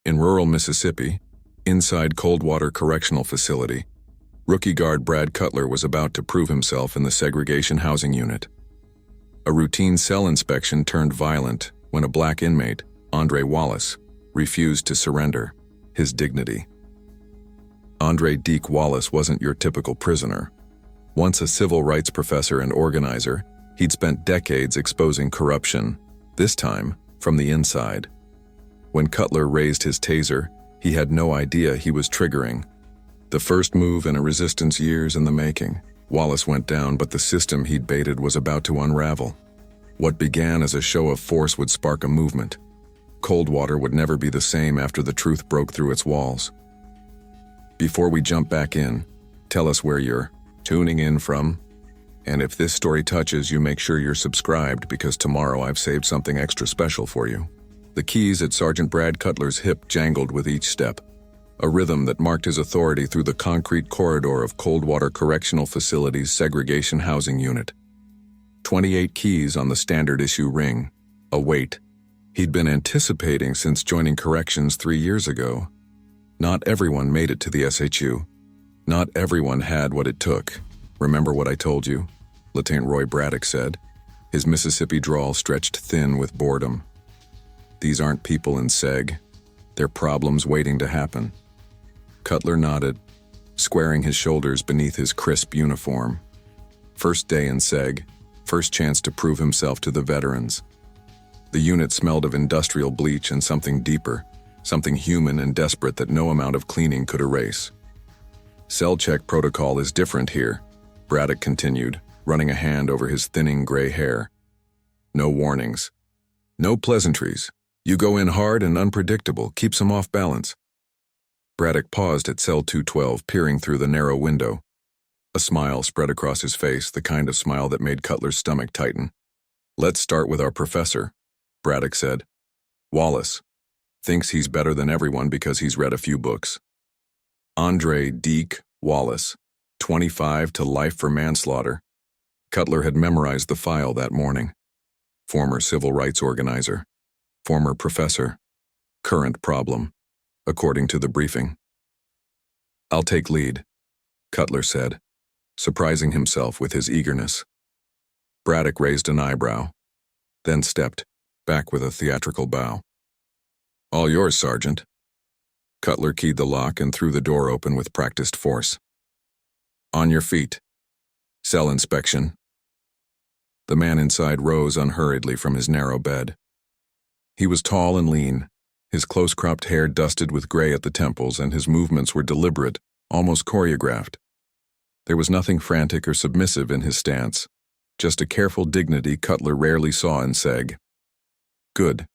In rural Mississippi, inside Coldwater Correctional Facility, rookie guard Brad Cutler was about to prove himself in the Segregation Housing Unit. A routine cell inspection turned violent when a black inmate, Wallace, refused to surrender his dignity. Deek Wallace wasn't your typical prisoner. Once a civil rights professor and organizer, he'd spent decades exposing corruption, this time from the inside. When Cutler raised his taser, he had no idea he was triggering. The first move in a resistance years in the making. Wallace went down, but the system he'd baited was about to unravel. What began as a show of force would spark a movement. Coldwater would never be the same after the truth broke through its walls. Before we jump back in, tell us where you're tuning in from. And if this story touches you, make sure you're subscribed, because tomorrow I've saved something extra special for you. The keys at Sergeant Brad Cutler's hip jangled with each step, a rhythm that marked his authority through the concrete corridor of Coldwater Correctional Facility's Segregation Housing Unit. 28 keys on the standard issue ring, a weight he'd been anticipating since joining corrections 3 years ago. Not everyone made it to the SHU. Not everyone had what it took. Remember what I told you? Lieutenant Roy Braddock said, his Mississippi drawl stretched thin with boredom. These aren't people in Seg. They're problems waiting to happen. Cutler nodded, squaring his shoulders beneath his crisp uniform. First day in Seg, first chance to prove himself to the veterans. The unit smelled of industrial bleach and something deeper, something human and desperate that no amount of cleaning could erase. Cell check protocol is different here, Braddock continued, running a hand over his thinning gray hair. No warnings. No pleasantries. You go in hard and unpredictable, keeps them off balance. Braddock paused at cell 212, peering through the narrow window. A smile spread across his face, the kind of smile that made Cutler's stomach tighten. Let's start with our professor, Braddock said. Wallace. Thinks he's better than everyone because he's read a few books. Deek Wallace, 25 to life for manslaughter. Cutler had memorized the file that morning. Former civil rights organizer. Former professor. Current problem, according to the briefing. I'll take lead, Cutler said, surprising himself with his eagerness. Braddock raised an eyebrow, then stepped back with a theatrical bow. All yours, Sergeant. Cutler keyed the lock and threw the door open with practiced force. On your feet. Cell inspection. The man inside rose unhurriedly from his narrow bed. He was tall and lean, his close-cropped hair dusted with gray at the temples, and his movements were deliberate, almost choreographed. There was nothing frantic or submissive in his stance, just a careful dignity Cutler rarely saw in Seg. Good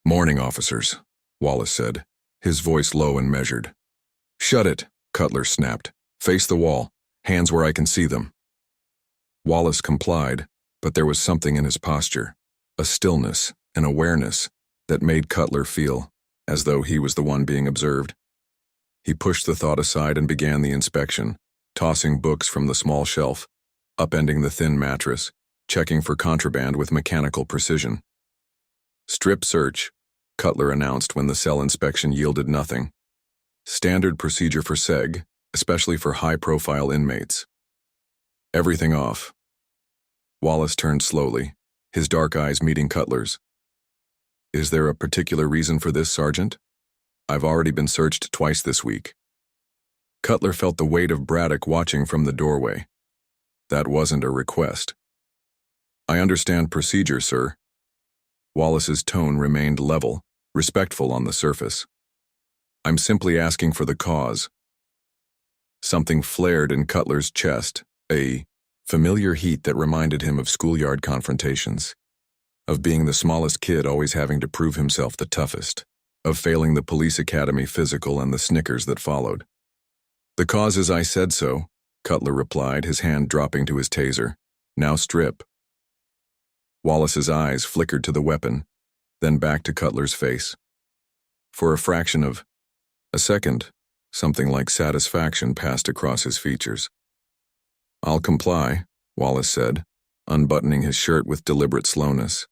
morning, officers, Wallace said, his voice low and measured. Shut it, Cutler snapped. Face the wall, hands where I can see them. Wallace complied, but there was something in his posture, a stillness, an awareness, that made Cutler feel as though he was the one being observed. He pushed the thought aside and began the inspection, tossing books from the small shelf, upending the thin mattress, checking for contraband with mechanical precision. Strip search, Cutler announced when the cell inspection yielded nothing. Standard procedure for Seg, especially for high-profile inmates. Everything off. Wallace turned slowly, his dark eyes meeting Cutler's. Is there a particular reason for this, Sergeant? I've already been searched twice this week. Cutler felt the weight of Braddock watching from the doorway. That wasn't a request. I understand procedure, sir. Wallace's tone remained level, respectful on the surface. I'm simply asking for the cause. Something flared in Cutler's chest, a familiar heat that reminded him of schoolyard confrontations. Of being the smallest kid always having to prove himself the toughest, of failing the police academy physical and the snickers that followed. The cause is I said so, Cutler replied, his hand dropping to his taser. Now strip. Wallace's eyes flickered to the weapon, then back to Cutler's face. For a fraction of a second, something like satisfaction passed across his features. I'll comply, Wallace said, unbuttoning his shirt with deliberate slowness.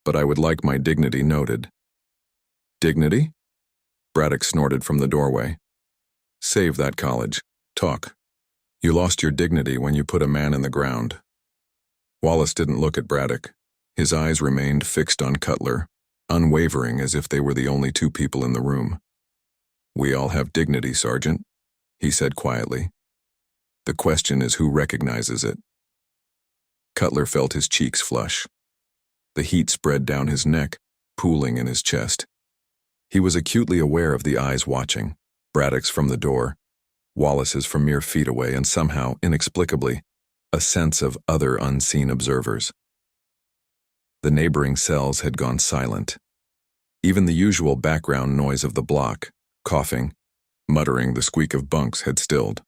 But I would like my dignity noted. Dignity? Braddock snorted from the doorway. Save that college. Talk. You lost your dignity when you put a man in the ground. Wallace didn't look at Braddock. His eyes remained fixed on Cutler, unwavering as if they were the only two people in the room. We all have dignity, Sergeant, he said quietly. The question is who recognizes it. Cutler felt his cheeks flush. The heat spread down his neck, pooling in his chest. He was acutely aware of the eyes watching, Braddock's from the door, Wallace's from mere feet away, and somehow, inexplicably, a sense of other unseen observers. The neighboring cells had gone silent. Even the usual background noise of the block, coughing, muttering, the squeak of bunks had stilled.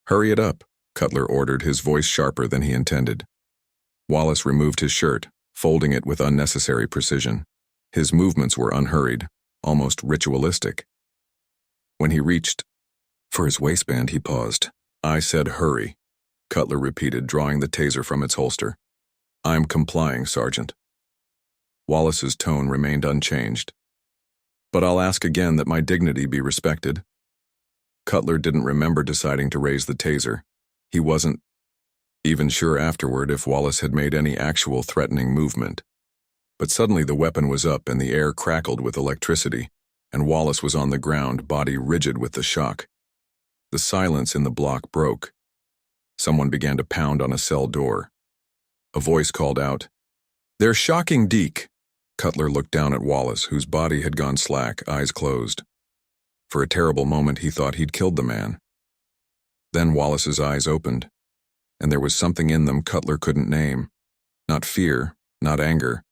Hurry it up, Cutler ordered, his voice sharper than he intended. Wallace removed his shirt, folding it with unnecessary precision. His movements were unhurried, almost ritualistic. When he reached for his waistband, he paused. I said hurry, Cutler repeated, drawing the taser from its holster. I'm complying, Sergeant. Wallace's tone remained unchanged. But I'll ask again that my dignity be respected. Cutler didn't remember deciding to raise the taser. He wasn't even sure afterward if Wallace had made any actual threatening movement. But suddenly the weapon was up and the air crackled with electricity, and Wallace was on the ground, body rigid with the shock. The silence in the block broke. Someone began to pound on a cell door. A voice called out, "They're shocking Deek." Cutler looked down at Wallace, whose body had gone slack, eyes closed. For a terrible moment he thought he'd killed the man. Then Wallace's eyes opened, and there was something in them Cutler couldn't name. Not fear, not anger,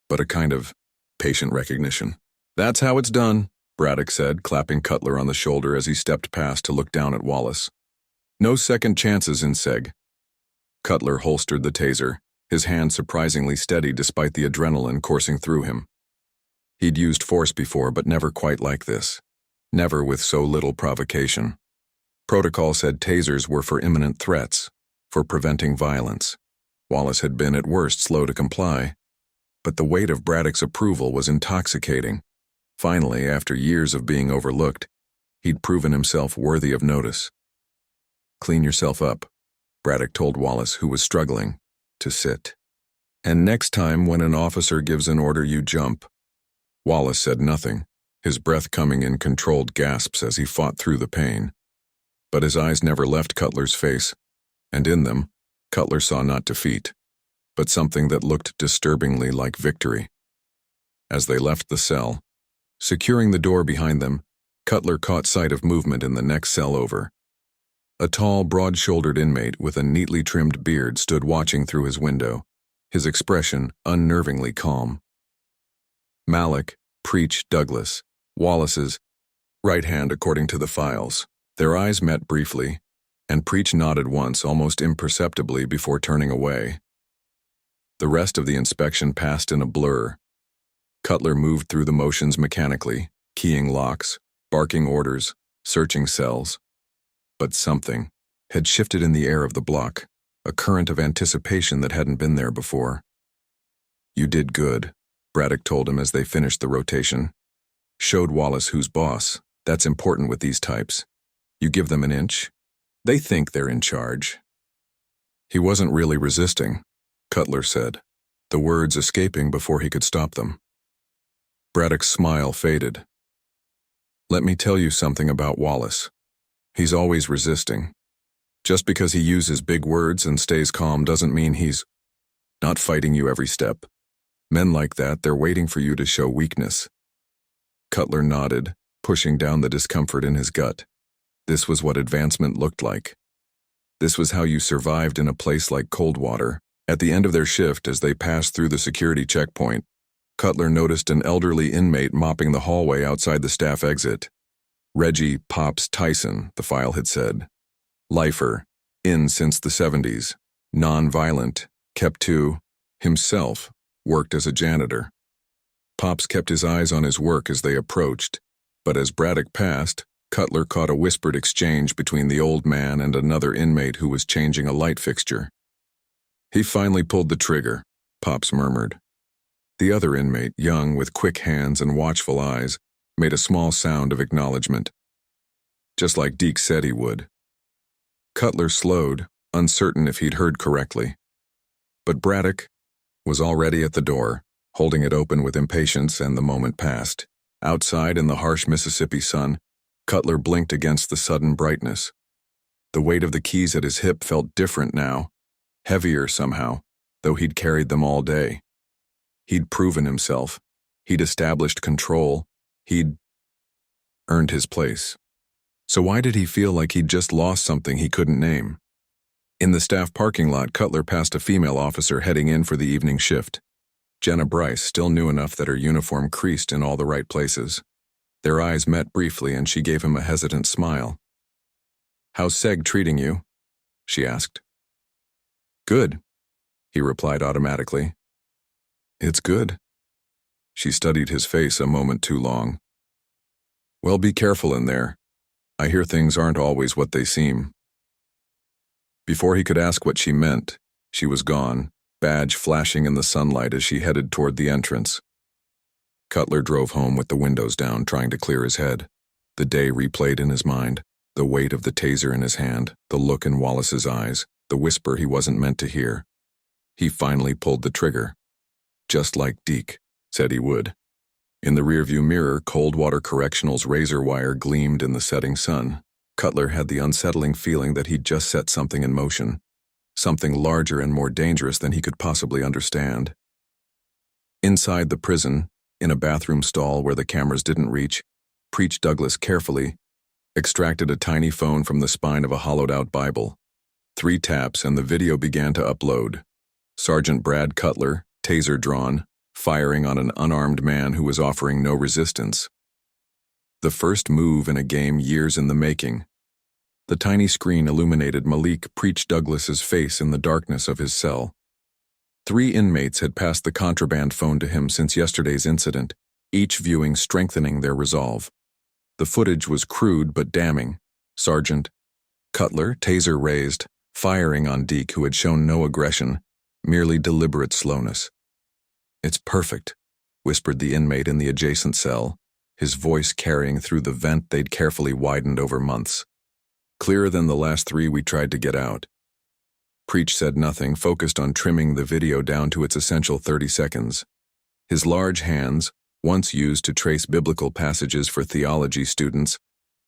but a kind of patient recognition. That's how it's done, Braddock said, clapping Cutler on the shoulder as he stepped past to look down at Wallace. No second chances in Seg. Cutler holstered the taser, his hand surprisingly steady despite the adrenaline coursing through him. He'd used force before, but never quite like this. Never with so little provocation. Protocol said tasers were for imminent threats, for preventing violence. Wallace had been, at worst, slow to comply. But the weight of Braddock's approval was intoxicating. Finally, after years of being overlooked, he'd proven himself worthy of notice. Clean yourself up, Braddock told Wallace, who was struggling to sit. And next time when an officer gives an order, you jump. Wallace said nothing, his breath coming in controlled gasps as he fought through the pain. But his eyes never left Cutler's face, and in them, Cutler saw not defeat, but something that looked disturbingly like victory. As they left the cell, securing the door behind them, Cutler caught sight of movement in the next cell over. A tall, broad-shouldered inmate with a neatly trimmed beard stood watching through his window, his expression unnervingly calm. Malik, Preach Douglas, Wallace's right hand according to the files. Their eyes met briefly, and Preach nodded once, almost imperceptibly, before turning away. The rest of the inspection passed in a blur. Cutler moved through the motions mechanically, keying locks, barking orders, searching cells. But something had shifted in the air of the block, a current of anticipation that hadn't been there before. You did good, Braddock told him as they finished the rotation. Showed Wallace who's boss. That's important with these types. You give them an inch, they think they're in charge. He wasn't really resisting, Cutler said, the words escaping before he could stop them. Braddock's smile faded. Let me tell you something about Wallace. He's always resisting. Just because he uses big words and stays calm doesn't mean he's not fighting you every step. Men like that, they're waiting for you to show weakness. Cutler nodded, pushing down the discomfort in his gut. This was what advancement looked like. This was how you survived in a place like Coldwater. At the end of their shift, as they passed through the security checkpoint, Cutler noticed an elderly inmate mopping the hallway outside the staff exit. Reggie Pops Tyson, the file had said. Lifer, in since the 70s, non-violent, kept to himself, worked as a janitor. Pops kept his eyes on his work as they approached, but as Braddock passed, Cutler caught a whispered exchange between the old man and another inmate who was changing a light fixture. He finally pulled the trigger, Pops murmured. The other inmate, young with quick hands and watchful eyes, made a small sound of acknowledgement, just like Deek said he would. Cutler slowed, uncertain if he'd heard correctly. But Braddock was already at the door, holding it open with impatience, and the moment passed. Outside in the harsh Mississippi sun, Cutler blinked against the sudden brightness. The weight of the keys at his hip felt different now, heavier somehow, though he'd carried them all day. He'd proven himself. He'd established control. He'd earned his place. So why did he feel like he'd just lost something he couldn't name? In the staff parking lot, Cutler passed a female officer heading in for the evening shift. Jenna Bryce still knew enough that her uniform creased in all the right places. Their eyes met briefly, and she gave him a hesitant smile. "How's Seg treating you?" she asked. "Good," he replied automatically. "It's good." She studied his face a moment too long. "Well, be careful in there. I hear things aren't always what they seem." Before he could ask what she meant, she was gone, badge flashing in the sunlight as she headed toward the entrance. Cutler drove home with the windows down, trying to clear his head. The day replayed in his mind, the weight of the taser in his hand, the look in Wallace's eyes, the whisper he wasn't meant to hear. He finally pulled the trigger. Just like Deek said he would. In the rearview mirror, Coldwater Correctional's razor wire gleamed in the setting sun. Cutler had the unsettling feeling that he'd just set something in motion, something larger and more dangerous than he could possibly understand. Inside the prison, in a bathroom stall where the cameras didn't reach, Preach Douglas carefully extracted a tiny phone from the spine of a hollowed-out Bible. 3 taps and the video began to upload. Sergeant Brad Cutler, taser drawn, firing on an unarmed man who was offering no resistance. The first move in a game years in the making. The tiny screen illuminated Malik Preach Douglas's face in the darkness of his cell. 3 inmates had passed the contraband phone to him since yesterday's incident, each viewing strengthening their resolve. The footage was crude but damning. Sergeant Cutler, taser raised, firing on Deek, who had shown no aggression, merely deliberate slowness. "It's perfect," whispered the inmate in the adjacent cell, his voice carrying through the vent they'd carefully widened over months. "Clearer than the last 3 we tried to get out." Preach said nothing, focused on trimming the video down to its essential 30 seconds. His large hands, once used to trace biblical passages for theology students,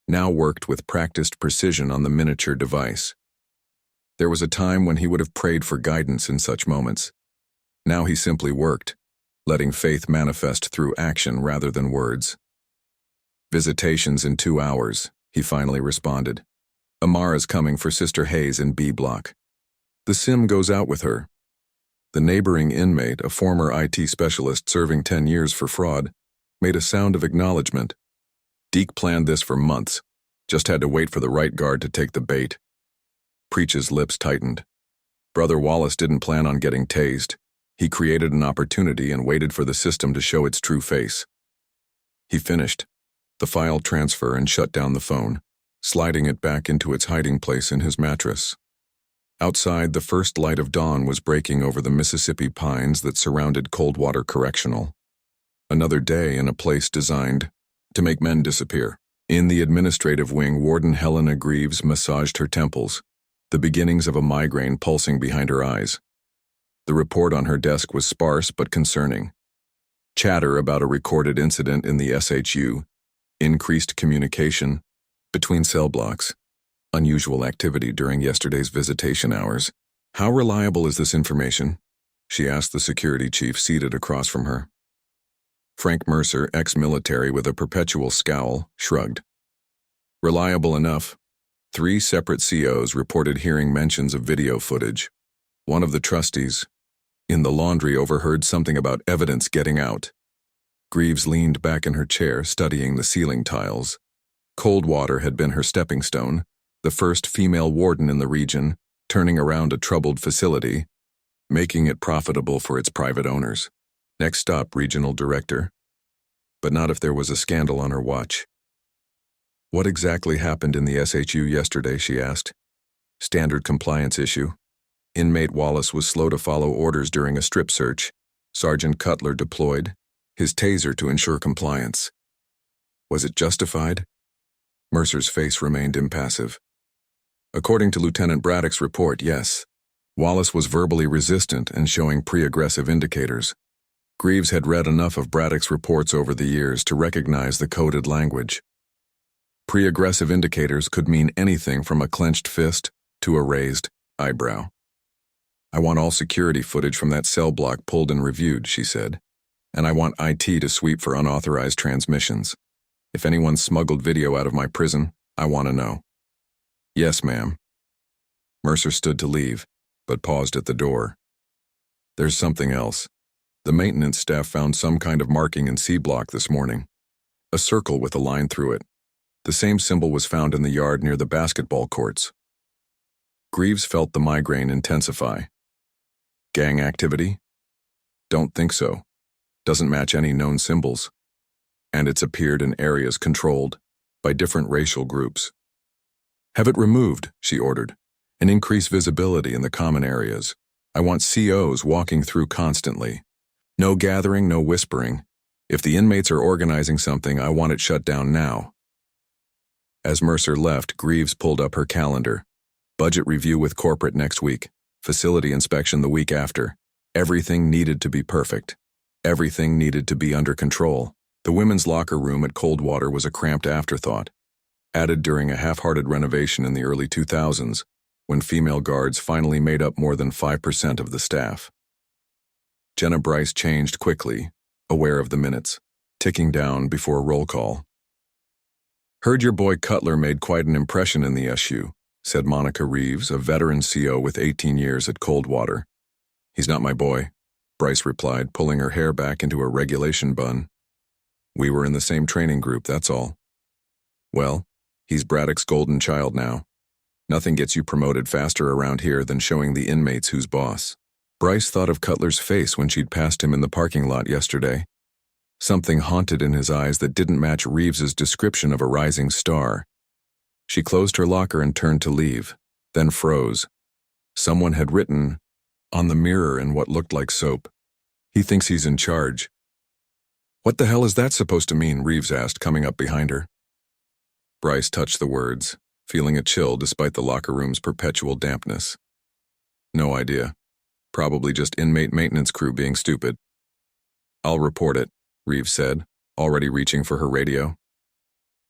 now worked with practiced precision on the miniature device. There was a time when he would have prayed for guidance in such moments. Now he simply worked, letting faith manifest through action rather than words. "Visitations in 2 hours, he finally responded. "Amara's coming for Sister Hayes in B block. The sim goes out with her." The neighboring inmate, a former IT specialist serving 10 years for fraud, made a sound of acknowledgement. Deek planned this for months, just had to wait for the right guard to take the bait. Preach's lips tightened. Brother Wallace didn't plan on getting tased. He created an opportunity and waited for the system to show its true face. He finished the file transfer and shut down the phone, sliding it back into its hiding place in his mattress. Outside, the first light of dawn was breaking over the Mississippi pines that surrounded Coldwater Correctional. Another day in a place designed to make men disappear. In the administrative wing, Warden Helena Greaves massaged her temples, the beginnings of a migraine pulsing behind her eyes. The report on her desk was sparse but concerning. Chatter about a recorded incident in the SHU, increased communication between cell blocks, unusual activity during yesterday's visitation hours. "How reliable is this information?" she asked the security chief seated across from her. Frank Mercer, ex-military with a perpetual scowl, shrugged. "Reliable enough. 3 separate COs reported hearing mentions of video footage. One of the trustees in the laundry overheard something about evidence getting out." Greaves leaned back in her chair, studying the ceiling tiles. Coldwater had been her stepping stone, the first female warden in the region, turning around a troubled facility, making it profitable for its private owners. Next stop, regional director. But not if there was a scandal on her watch. "What exactly happened in the SHU yesterday?" she asked. "Standard compliance issue. Inmate Wallace was slow to follow orders during a strip search. Sergeant Cutler deployed his taser to ensure compliance." Was it justified? Mercer's face remained impassive. According to Lieutenant Braddock's report, yes. Wallace was verbally resistant and showing pre-aggressive indicators. Greaves had read enough of Braddock's reports over the years to recognize the coded language. Pre-aggressive indicators could mean anything from a clenched fist to a raised eyebrow. I want all security footage from that cell block pulled and reviewed, she said, and I want IT to sweep for unauthorized transmissions. If anyone smuggled video out of my prison, I want to know. Yes, ma'am. Mercer stood to leave, but paused at the door. There's something else. The maintenance staff found some kind of marking in C block this morning. A circle with a line through it. The same symbol was found in the yard near the basketball courts. Greaves felt the migraine intensify. Gang activity? Don't think so. Doesn't match any known symbols. And it's appeared in areas controlled by different racial groups. Have it removed, she ordered, and increase visibility in the common areas. I want COs walking through constantly. No gathering, no whispering. If the inmates are organizing something, I want it shut down now. As Mercer left, Greaves pulled up her calendar. Budget review with corporate next week. Facility inspection the week after. Everything needed to be perfect. Everything needed to be under control. The women's locker room at Coldwater was a cramped afterthought, added during a half-hearted renovation in the early 2000s, when female guards finally made up more than 5% of the staff. Jenna Bryce changed quickly, aware of the minutes, ticking down before roll call. Heard your boy Cutler made quite an impression in the SU, said Monica Reeves, a veteran CO with 18 years at Coldwater. He's not my boy, Bryce replied, pulling her hair back into a regulation bun. We were in the same training group, that's all. Well, he's Braddock's golden child now. Nothing gets you promoted faster around here than showing the inmates who's boss. Bryce thought of Cutler's face when she'd passed him in the parking lot yesterday. Something haunted in his eyes that didn't match Reeves's description of a rising star. She closed her locker and turned to leave, then froze. Someone had written, on the mirror in what looked like soap, "He thinks he's in charge." What the hell is that supposed to mean? Reeves asked, coming up behind her. Bryce touched the words, feeling a chill despite the locker room's perpetual dampness. No idea. Probably just inmate maintenance crew being stupid. I'll report it, Reeves said, already reaching for her radio.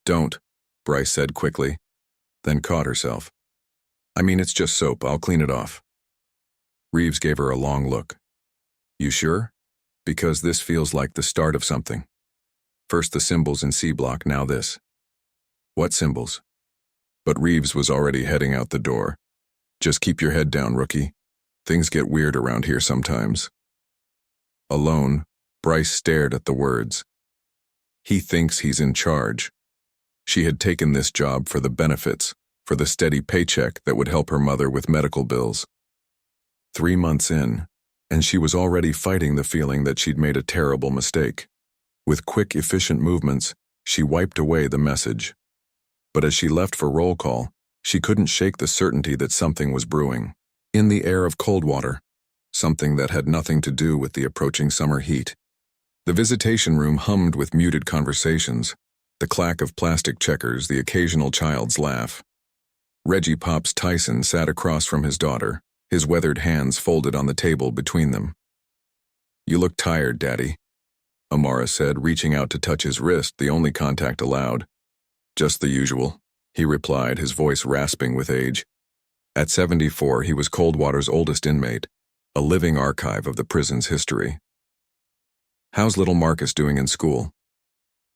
Don't, Bryce said quickly, then caught herself. I mean, it's just soap. I'll clean it off. Reeves gave her a long look. You sure? Because this feels like the start of something. First the symbols in C block, now this. What symbols? But Reeves was already heading out the door. Just keep your head down, rookie. Things get weird around here sometimes. Alone, Bryce stared at the words. He thinks he's in charge. She had taken this job for the benefits, for the steady paycheck that would help her mother with medical bills. 3 months in, and she was already fighting the feeling that she'd made a terrible mistake. With quick, efficient movements, she wiped away the message. But as she left for roll call, she couldn't shake the certainty that something was brewing. In the air of Coldwater, something that had nothing to do with the approaching summer heat. The visitation room hummed with muted conversations, the clack of plastic checkers, the occasional child's laugh. Reggie Pops Tyson sat across from his daughter, his weathered hands folded on the table between them. You look tired, Daddy, Amara said, reaching out to touch his wrist, the only contact allowed. Just the usual, he replied, his voice rasping with age. At 74, he was Coldwater's oldest inmate, a living archive of the prison's history. How's little Marcus doing in school?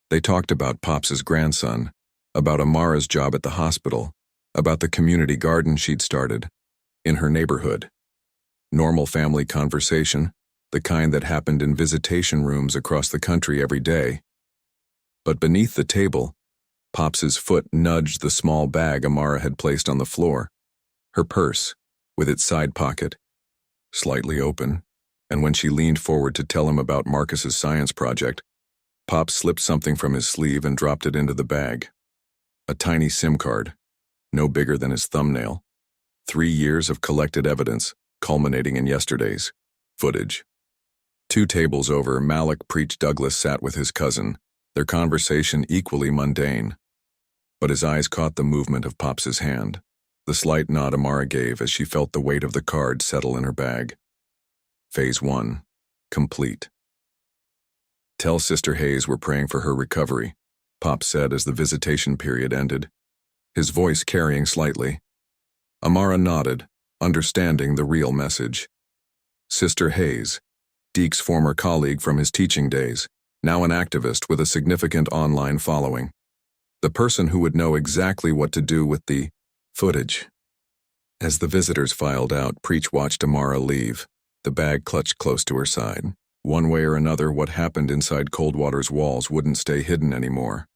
They talked about Pops's grandson, about Amara's job at the hospital, about the community garden she'd started, in her neighborhood. Normal family conversation, the kind that happened in visitation rooms across the country every day. But beneath the table, Pops's foot nudged the small bag Amara had placed on the floor. Her purse, with its side pocket, slightly open, and when she leaned forward to tell him about Marcus's science project, Pop slipped something from his sleeve and dropped it into the bag. A tiny SIM card, no bigger than his thumbnail. 3 years of collected evidence, culminating in yesterday's footage. 2 tables over, Malik Preach Douglas sat with his cousin, their conversation equally mundane. But his eyes caught the movement of Pops's hand, the slight nod Amara gave as she felt the weight of the card settle in her bag. Phase 1. Complete. "Tell Sister Hayes we're praying for her recovery," Pop said as the visitation period ended, his voice carrying slightly. Amara nodded, understanding the real message. Sister Hayes, Deek's former colleague from his teaching days, now an activist with a significant online following. The person who would know exactly what to do with the footage. As the visitors filed out, Preach watched Amara leave, the bag clutched close to her side. One way or another, what happened inside Coldwater's walls wouldn't stay hidden anymore.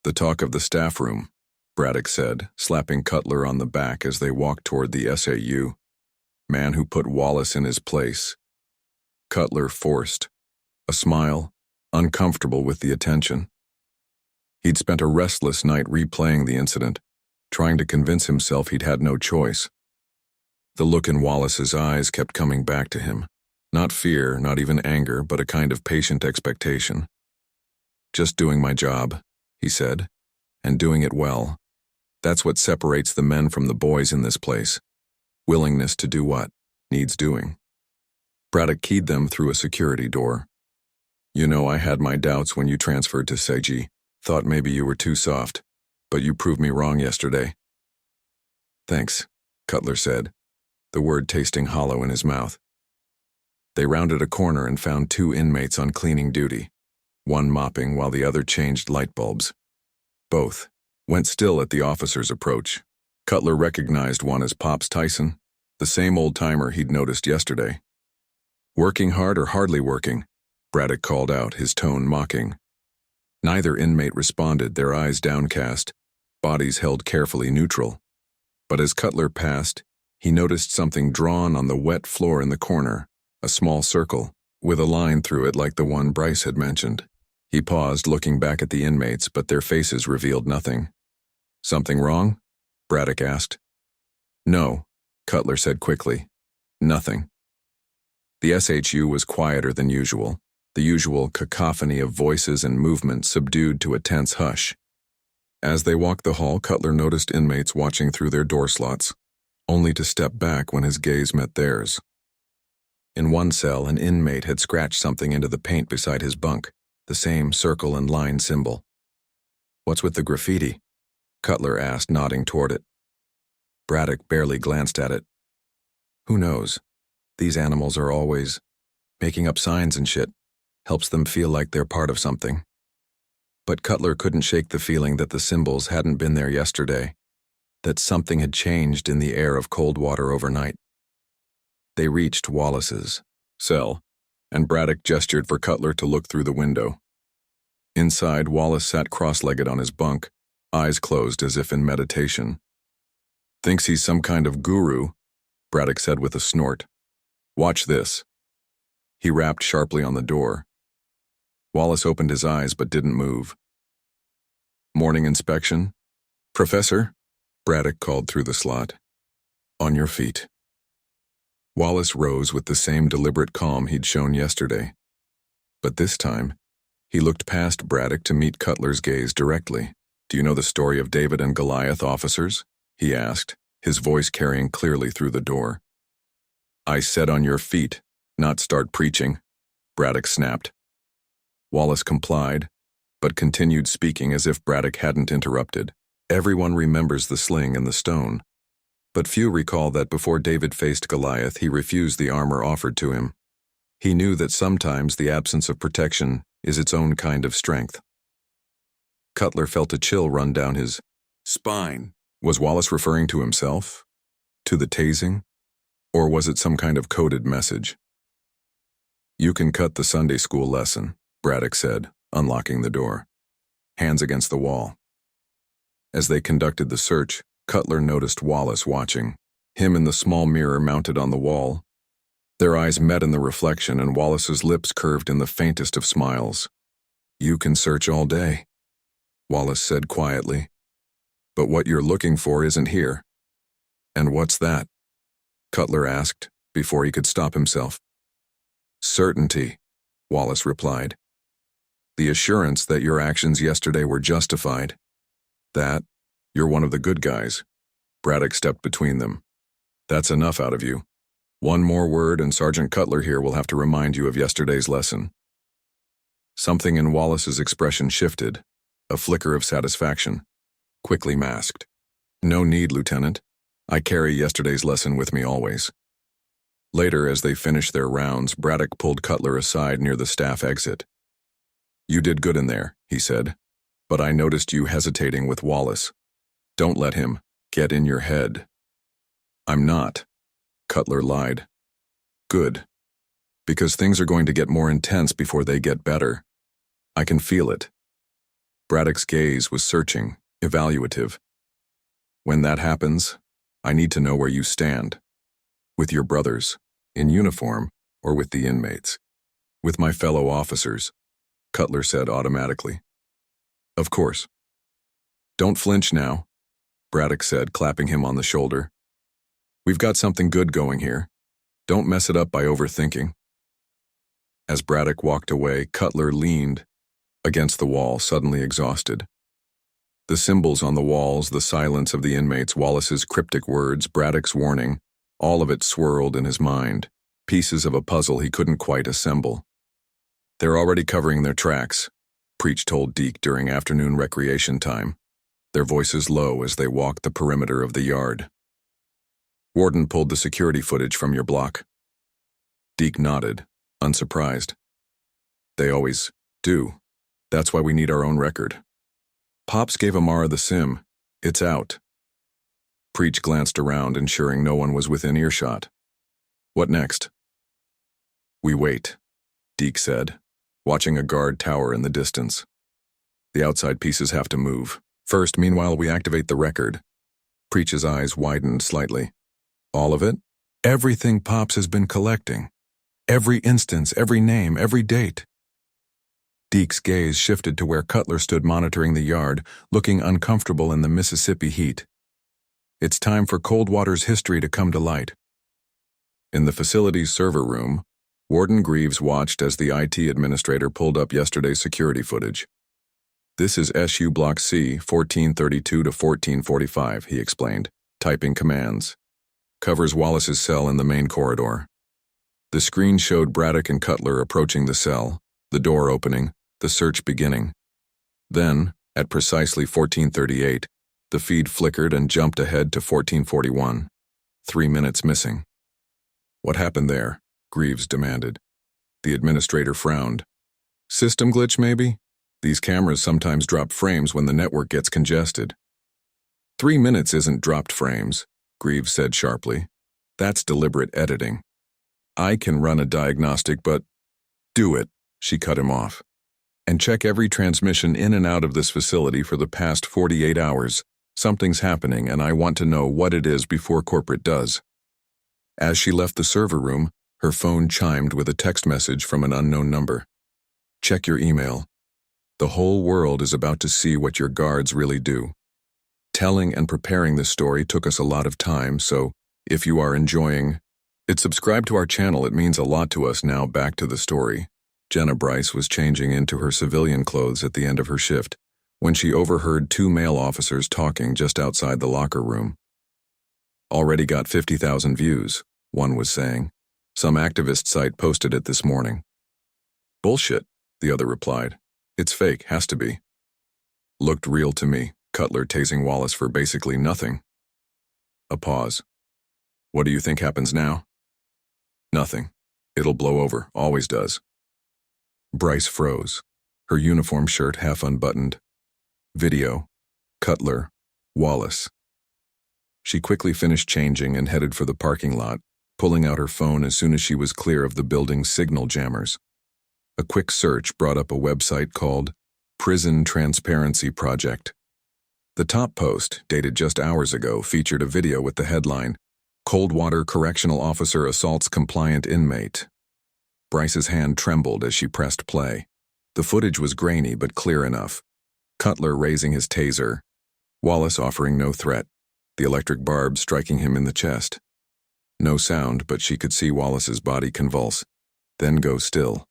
"The talk of the staff room," Braddock said, slapping Cutler on the back as they walked toward the SAU. "Man who put Wallace in his place." Cutler forced a smile, uncomfortable with the attention. He'd spent a restless night replaying the incident, trying to convince himself he'd had no choice. The look in Wallace's eyes kept coming back to him. Not fear, not even anger, but a kind of patient expectation. "Just doing my job," he said, "and doing it well. That's what separates the men from the boys in this place. Willingness to do what needs doing." Braddock keyed them through a security door. "You know, I had my doubts when you transferred to Segi. Thought maybe you were too soft, but you proved me wrong yesterday." "Thanks," Cutler said, the word tasting hollow in his mouth. They rounded a corner and found 2 inmates on cleaning duty, one mopping while the other changed light bulbs. Both went still at the officer's approach. Cutler recognized one as Pops Tyson, the same old-timer he'd noticed yesterday. "Working hard or hardly working?" Braddock called out, his tone mocking. Neither inmate responded, their eyes downcast, bodies held carefully neutral. But as Cutler passed, he noticed something drawn on the wet floor in the corner, a small circle, with a line through it like the one Bryce had mentioned. He paused, looking back at the inmates, but their faces revealed nothing. "Something wrong?" Braddock asked. "No," Cutler said quickly. "Nothing." The SHU was quieter than usual, the usual cacophony of voices and movements subdued to a tense hush. As they walked the hall, Cutler noticed inmates watching through their door slots, only to step back when his gaze met theirs. In one cell, an inmate had scratched something into the paint beside his bunk, the same circle and line symbol. "What's with the graffiti?" Cutler asked, nodding toward it. Braddock barely glanced at it. "Who knows? These animals are always making up signs and shit. Helps them feel like they're part of something." But Cutler couldn't shake the feeling that the symbols hadn't been there yesterday, that something had changed in the air of Coldwater overnight. They reached Wallace's cell, and Braddock gestured for Cutler to look through the window. Inside, Wallace sat cross-legged on his bunk, eyes closed as if in meditation. "Thinks he's some kind of guru," Braddock said with a snort. "Watch this." He rapped sharply on the door. Wallace opened his eyes but didn't move. "Morning inspection?" "Professor?" Braddock called through the slot. "On your feet." Wallace rose with the same deliberate calm he'd shown yesterday. But this time, he looked past Braddock to meet Cutler's gaze directly. "Do you know the story of David and Goliath, officers?" he asked, his voice carrying clearly through the door. "I said on your feet, not start preaching," Braddock snapped. Wallace complied, but continued speaking as if Braddock hadn't interrupted. "Everyone remembers the sling and the stone, but few recall that before David faced Goliath, he refused the armor offered to him. He knew that sometimes the absence of protection is its own kind of strength." Cutler felt a chill run down his spine. Was Wallace referring to himself? To the tasing? Or was it some kind of coded message? "You can cut the Sunday school lesson," Braddock said, unlocking the door. "Hands against the wall." As they conducted the search, Cutler noticed Wallace watching, him in the small mirror mounted on the wall. Their eyes met in the reflection, and Wallace's lips curved in the faintest of smiles. "You can search all day," Wallace said quietly. "But what you're looking for isn't here." "And what's that?" Cutler asked, before he could stop himself. "Certainty," Wallace replied. The assurance that your actions yesterday were justified. That you're one of the good guys. Braddock stepped between them. That's enough out of you. One more word and Sergeant Cutler here will have to remind you of yesterday's lesson. Something in Wallace's expression shifted, a flicker of satisfaction, quickly masked. No need, Lieutenant. I carry yesterday's lesson with me always. Later, as they finished their rounds, Braddock pulled Cutler aside near the staff exit. You did good in there, he said, but I noticed you hesitating with Wallace. Don't let him get in your head. I'm not, Cutler lied. Good. Because things are going to get more intense before they get better. I can feel it. Braddock's gaze was searching, evaluative. When that happens, I need to know where you stand. With your brothers, in uniform, or with the inmates. With my fellow officers, Cutler said automatically. Of course. Don't flinch now, Braddock said, clapping him on the shoulder. We've got something good going here. Don't mess it up by overthinking. As Braddock walked away, Cutler leaned against the wall, suddenly exhausted. The symbols on the walls, the silence of the inmates, Wallace's cryptic words, Braddock's warning, all of it swirled in his mind, pieces of a puzzle he couldn't quite assemble. They're already covering their tracks, Preach told Deek during afternoon recreation time, their voices low as they walked the perimeter of the yard. Warden pulled the security footage from your block. Deek nodded, unsurprised. They always do. That's why we need our own record. Pops gave Amara the SIM. It's out. Preach glanced around, ensuring no one was within earshot. What next? We wait, Deek said, watching a guard tower in the distance. The outside pieces have to move. First, meanwhile, we activate the record. Preach's eyes widened slightly. All of it? Everything Pops has been collecting. Every instance, every name, every date. Deek's gaze shifted to where Cutler stood monitoring the yard, looking uncomfortable in the Mississippi heat. It's time for Coldwater's history to come to light. In the facility's server room, Warden Greaves watched as the IT administrator pulled up yesterday's security footage. This is SU Block C, 1432 to 1445, he explained, typing commands. Covers Wallace's cell in the main corridor. The screen showed Braddock and Cutler approaching the cell, the door opening, the search beginning. Then, at precisely 1438, the feed flickered and jumped ahead to 1441. 3 minutes missing. What happened there? Greaves demanded. The administrator frowned. System glitch, maybe? These cameras sometimes drop frames when the network gets congested. 3 minutes isn't dropped frames, Greaves said sharply. That's deliberate editing. I can run a diagnostic, but do it, she cut him off. And check every transmission in and out of this facility for the past 48 hours. Something's happening, and I want to know what it is before corporate does. As she left the server room, her phone chimed with a text message from an unknown number. Check your email. The whole world is about to see what your guards really do. Telling and preparing this story took us a lot of time, so if you are enjoying it, subscribe to our channel. It means a lot to us. Now back to the story. Jenna Bryce was changing into her civilian clothes at the end of her shift when she overheard 2 male officers talking just outside the locker room. Already got 50,000 views, one was saying. Some activist site posted it this morning. Bullshit, the other replied. It's fake, has to be. Looked real to me, Cutler tasing Wallace for basically nothing. A pause. What do you think happens now? Nothing. It'll blow over, always does. Bryce froze, her uniform shirt half unbuttoned. Video, Cutler, Wallace. She quickly finished changing and headed for the parking lot, pulling out her phone as soon as she was clear of the building's signal jammers. A quick search brought up a website called Prison Transparency Project. The top post, dated just hours ago, featured a video with the headline, Coldwater Correctional Officer Assaults Compliant Inmate. Bryce's hand trembled as she pressed play. The footage was grainy but clear enough. Cutler raising his taser, Wallace offering no threat, the electric barb striking him in the chest. No sound, but she could see Wallace's body convulse, then go still.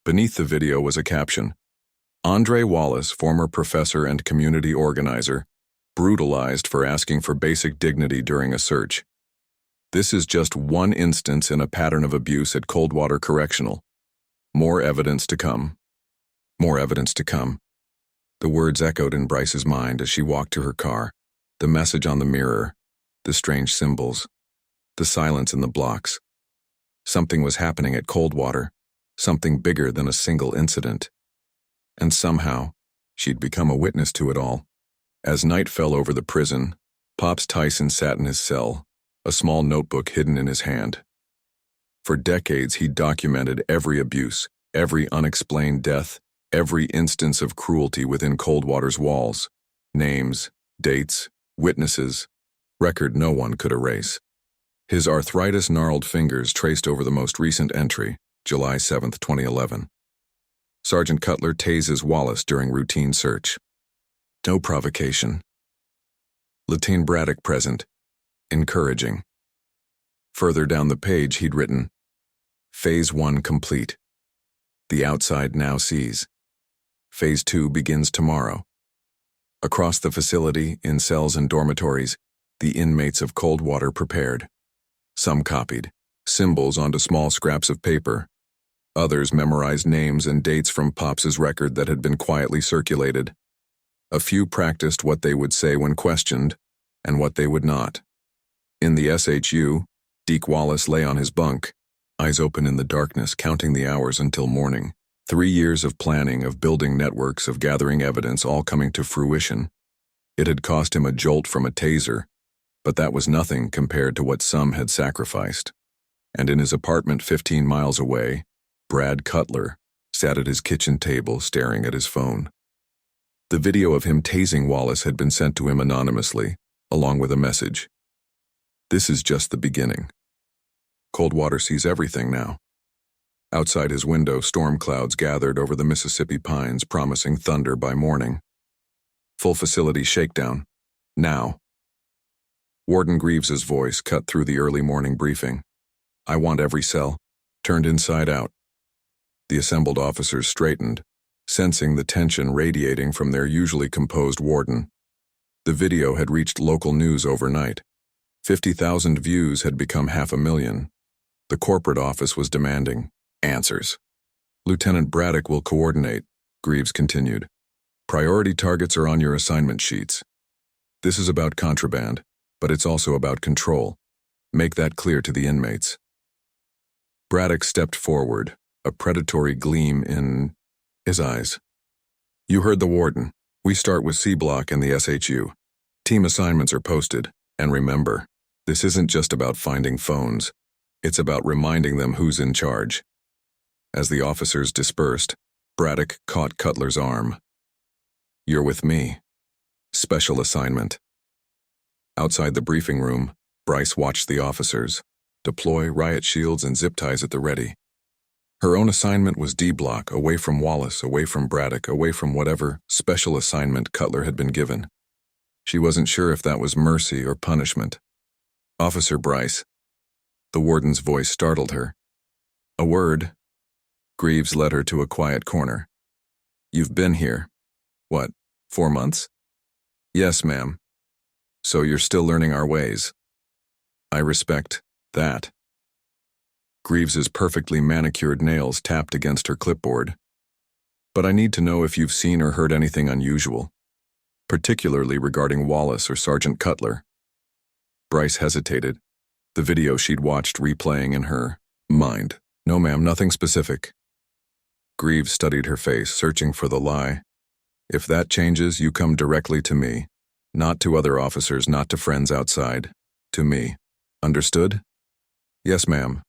Beneath the video was a caption, Andre Wallace, former professor and community organizer, brutalized for asking for basic dignity during a search. This is just one instance in a pattern of abuse at Coldwater Correctional. More evidence to come. More evidence to come. The words echoed in Bryce's mind as she walked to her car. The message on the mirror, the strange symbols, the silence in the blocks. Something was happening at Coldwater, something bigger than a single incident. And somehow, she'd become a witness to it all. As night fell over the prison, Pops Tyson sat in his cell, a small notebook hidden in his hand. For decades, he'd documented every abuse, every unexplained death, every instance of cruelty within Coldwater's walls. Names, dates, witnesses, record no one could erase. His arthritis-gnarled fingers traced over the most recent entry, July 7, 2011. Sergeant Cutler tases Wallace during routine search. No provocation. Lieutenant Braddock present. Encouraging. Further down the page, he'd written, Phase 1 complete. The outside now sees. Phase 2 begins tomorrow. Across the facility, in cells and dormitories, the inmates of Coldwater prepared. Some copied, symbols onto small scraps of paper. Others memorized names and dates from Pops's record that had been quietly circulated. A few practiced what they would say when questioned, and what they would not. In the SHU, Deek Wallace lay on his bunk, eyes open in the darkness, counting the hours until morning. 3 years of planning, of building networks, of gathering evidence, all coming to fruition. It had cost him a jolt from a taser, but that was nothing compared to what some had sacrificed. And in his apartment 15 miles away, Brad Cutler sat at his kitchen table staring at his phone. The video of him tasing Wallace had been sent to him anonymously, along with a message. This is just the beginning. Coldwater sees everything now. Outside his window, storm clouds gathered over the Mississippi pines, promising thunder by morning. Full facility shakedown. Now. Warden Greaves's voice cut through the early morning briefing. I want every cell, turned inside out. The assembled officers straightened, sensing the tension radiating from their usually composed warden. The video had reached local news overnight. 50,000 views had become 500,000. The corporate office was demanding answers. Lieutenant Braddock will coordinate, Greaves continued. Priority targets are on your assignment sheets. This is about contraband, but it's also about control. Make that clear to the inmates. Braddock stepped forward, a predatory gleam in his eyes. You heard the warden. We start with C Block and the SHU. Team assignments are posted, and remember, this isn't just about finding phones. It's about reminding them who's in charge. As the officers dispersed, Braddock caught Cutler's arm. You're with me. Special assignment. Outside the briefing room, Bryce watched the officers deploy riot shields and zip ties at the ready. Her own assignment was D Block, away from Wallace, away from Braddock, away from whatever special assignment Cutler had been given. She wasn't sure if that was mercy or punishment. Officer Bryce. The warden's voice startled her. A word. Greaves led her to a quiet corner. You've been here. What, 4 months? Yes, ma'am. So you're still learning our ways. I respect that. Greaves's perfectly manicured nails tapped against her clipboard. But I need to know if you've seen or heard anything unusual, particularly regarding Wallace or Sergeant Cutler. Bryce hesitated, the video she'd watched replaying in her mind. No, ma'am, nothing specific. Greaves studied her face, searching for the lie. If that changes, you come directly to me. Not to other officers, not to friends outside. To me. Understood? Yes, ma'am.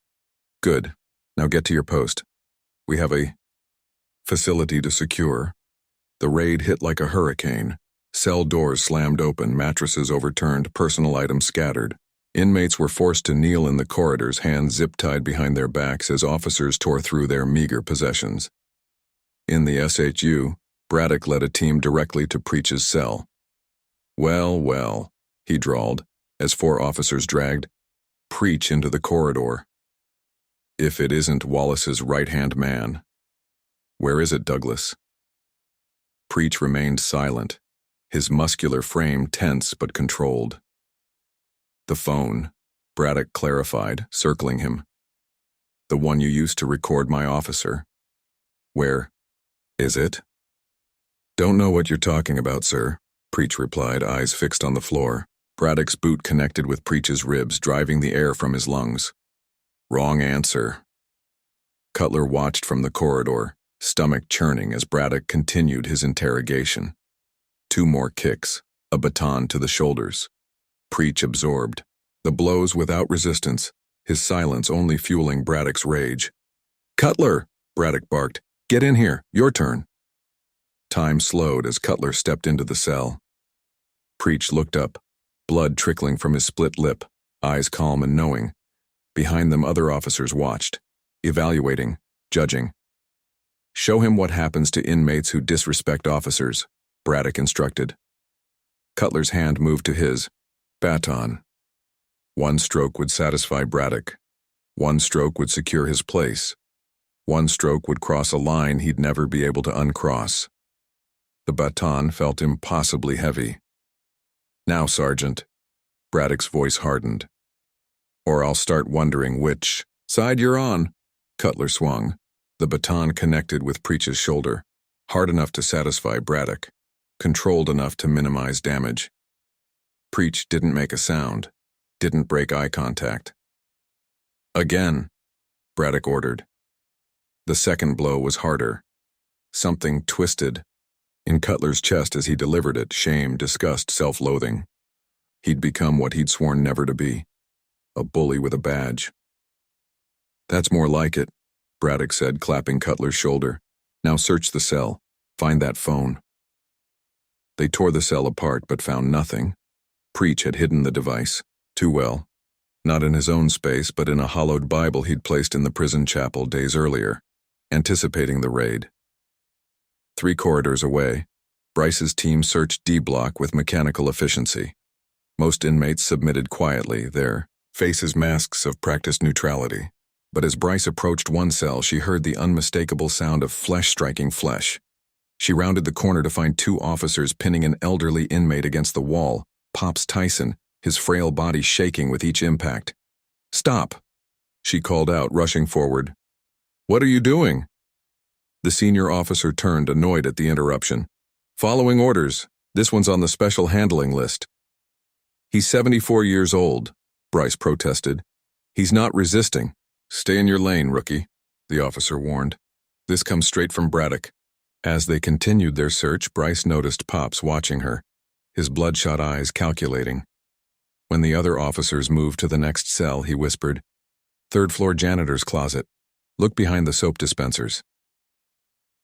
Good. Now get to your post. We have a facility to secure. The raid hit like a hurricane. Cell doors slammed open, mattresses overturned, personal items scattered. Inmates were forced to kneel in the corridors, hands zip-tied behind their backs as officers tore through their meager possessions. In the SHU, Braddock led a team directly to Preach's cell. Well, well, he drawled, as 4 officers dragged Preach into the corridor. If it isn't Wallace's right-hand man. Where is it, Douglas? Preach remained silent, his muscular frame tense but controlled. "The phone," Braddock clarified, circling him. "The one you used to record my officer. Where is it?" "Don't know what you're talking about, sir," Preach replied, eyes fixed on the floor. Braddock's boot connected with Preach's ribs, driving the air from his lungs. "Wrong answer." Cutler watched from the corridor, stomach churning as Braddock continued his interrogation. 2 more kicks, a baton to the shoulders. Preach absorbed, the blows without resistance, his silence only fueling Braddock's rage. "Cutler!" Braddock barked. "Get in here, your turn." Time slowed as Cutler stepped into the cell. Preach looked up, blood trickling from his split lip, eyes calm and knowing. Behind them other officers watched, evaluating, judging. "Show him what happens to inmates who disrespect officers," Braddock instructed. Cutler's hand moved to his. Baton. 1 stroke would satisfy Braddock. 1 stroke would secure his place. 1 stroke would cross a line he'd never be able to uncross. The baton felt impossibly heavy. "Now, Sergeant." Braddock's voice hardened. "Or I'll start wondering which side you're on." Cutler swung. The baton connected with Preach's shoulder, hard enough to satisfy Braddock, controlled enough to minimize damage. Preach didn't make a sound, didn't break eye contact. "Again," Braddock ordered. The second blow was harder. Something twisted in Cutler's chest as he delivered it, shame, disgust, self-loathing. He'd become what he'd sworn never to be, a bully with a badge. "That's more like it," Braddock said, clapping Cutler's shoulder. "Now search the cell. Find that phone." They tore the cell apart but found nothing. Preach had hidden the device, too well. Not in his own space, but in a hollowed Bible he'd placed in the prison chapel days earlier, anticipating the raid. 3 corridors away, Bryce's team searched D block with mechanical efficiency. Most inmates submitted quietly, their faces masks of practiced neutrality. But as Bryce approached one cell, she heard the unmistakable sound of flesh striking flesh. She rounded the corner to find 2 officers pinning an elderly inmate against the wall, Pops Tyson, his frail body shaking with each impact. "Stop!" she called out, rushing forward. "What are you doing?" The senior officer turned, annoyed at the interruption. "Following orders. This one's on the special handling list." "He's 74 years old," Bryce protested. "He's not resisting." "Stay in your lane, rookie," the officer warned. This comes straight from Braddock. As they continued their search, Bryce noticed Pops watching her, his bloodshot eyes calculating. When the other officers moved to the next cell, he whispered, "3rd floor janitor's closet. Look behind the soap dispensers."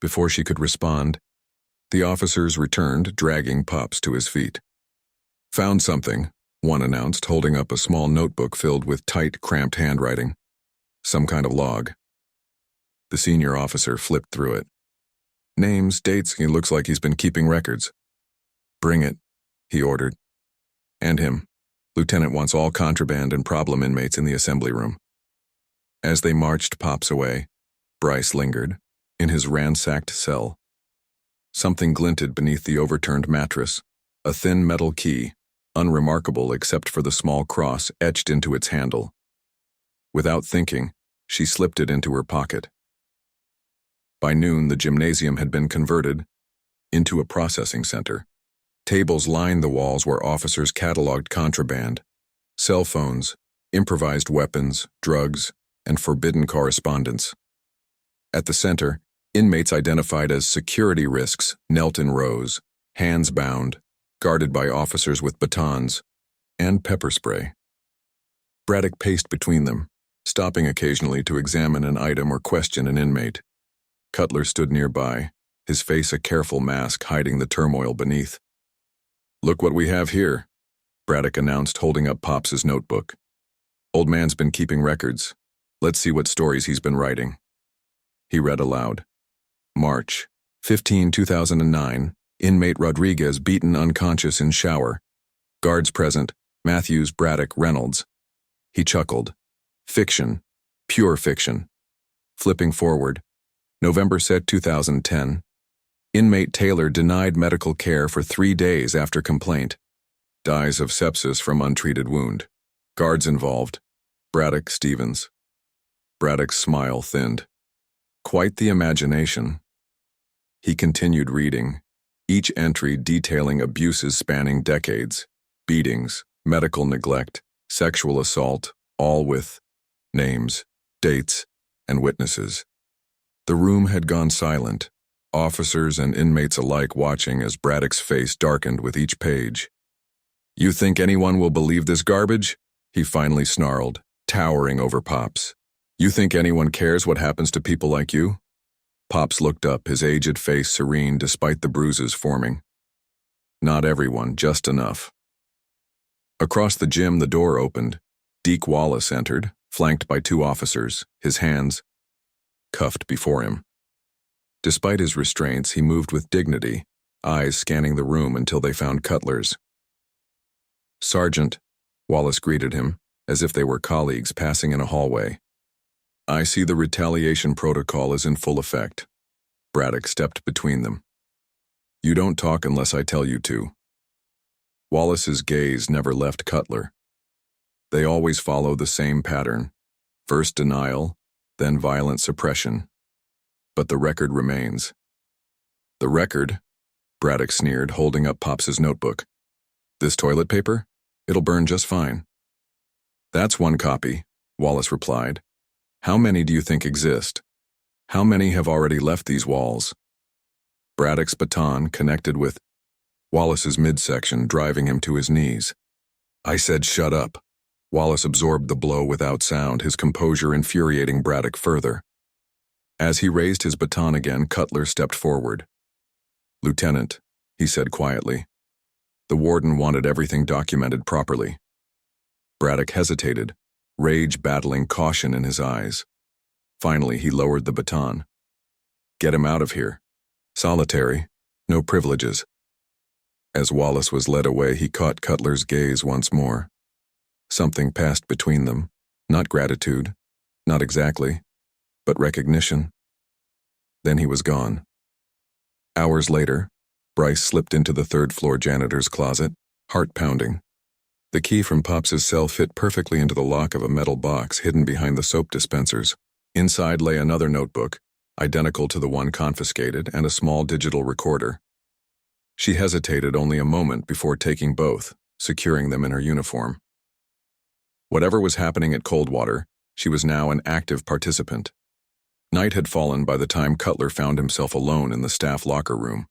Before she could respond, the officers returned, dragging Pops to his feet. "Found something," one announced, holding up a small notebook filled with tight, cramped handwriting. "Some kind of log." The senior officer flipped through it. "Names, dates, he looks like he's been keeping records." "Bring it," he ordered. "And him. Lieutenant wants all contraband and problem inmates in the assembly room." As they marched Pops away, Bryce lingered, in his ransacked cell. Something glinted beneath the overturned mattress, a thin metal key, unremarkable except for the small cross etched into its handle. Without thinking, she slipped it into her pocket. By noon, the gymnasium had been converted into a processing center. Tables lined the walls where officers cataloged contraband, cell phones, improvised weapons, drugs, and forbidden correspondence. At the center, inmates identified as security risks knelt in rows, hands bound, guarded by officers with batons and pepper spray. Braddock paced between them, stopping occasionally to examine an item or question an inmate. Cutler stood nearby, his face a careful mask hiding the turmoil beneath. "Look what we have here," Braddock announced, holding up Pops's notebook. "Old man's been keeping records. Let's see what stories he's been writing." He read aloud. March 15, 2009, inmate Rodriguez beaten unconscious in shower. Guards present, Matthews, Braddock, Reynolds. He chuckled. Fiction. Pure fiction. Flipping forward. November set 2010. Inmate Taylor denied medical care for 3 days after complaint. Dies of sepsis from untreated wound. Guards involved. Braddock Stevens. Braddock's smile thinned. Quite the imagination. He continued reading, each entry detailing abuses spanning decades, beatings, medical neglect, sexual assault, all with names, dates, and witnesses. The room had gone silent, officers and inmates alike watching as Braddock's face darkened with each page. "You think anyone will believe this garbage?" he finally snarled, towering over Pops. "You think anyone cares what happens to people like you?" Pops looked up, his aged face serene despite the bruises forming. "Not everyone, just enough." Across the gym, the door opened. Deek Wallace entered, flanked by 2 officers, his hands cuffed before him. Despite his restraints, he moved with dignity, eyes scanning the room until they found Cutler's. "Sergeant," Wallace greeted him, as if they were colleagues passing in a hallway. "I see the retaliation protocol is in full effect." Braddock stepped between them. "You don't talk unless I tell you to." Wallace's gaze never left Cutler. They always follow the same pattern. First denial, then violent suppression. But the record remains. "The record?" Braddock sneered, holding up Pops's notebook. "This toilet paper? It'll burn just fine." "That's one copy," Wallace replied. "How many do you think exist? How many have already left these walls?" Braddock's baton connected with Wallace's midsection, driving him to his knees. "I said shut up." Wallace absorbed the blow without sound, his composure infuriating Braddock further. As he raised his baton again, Cutler stepped forward. "Lieutenant," he said quietly. "The warden wanted everything documented properly." Braddock hesitated, rage battling caution in his eyes. Finally, he lowered the baton. "Get him out of here. Solitary, no privileges." As Wallace was led away, he caught Cutler's gaze once more. Something passed between them, not gratitude, not exactly, but recognition. Then he was gone. Hours later, Bryce slipped into the third-floor janitor's closet, heart pounding. The key from Pops's cell fit perfectly into the lock of a metal box hidden behind the soap dispensers. Inside lay another notebook, identical to the one confiscated, and a small digital recorder. She hesitated only a moment before taking both, securing them in her uniform. Whatever was happening at Coldwater, she was now an active participant. Night had fallen by the time Cutler found himself alone in the staff locker room.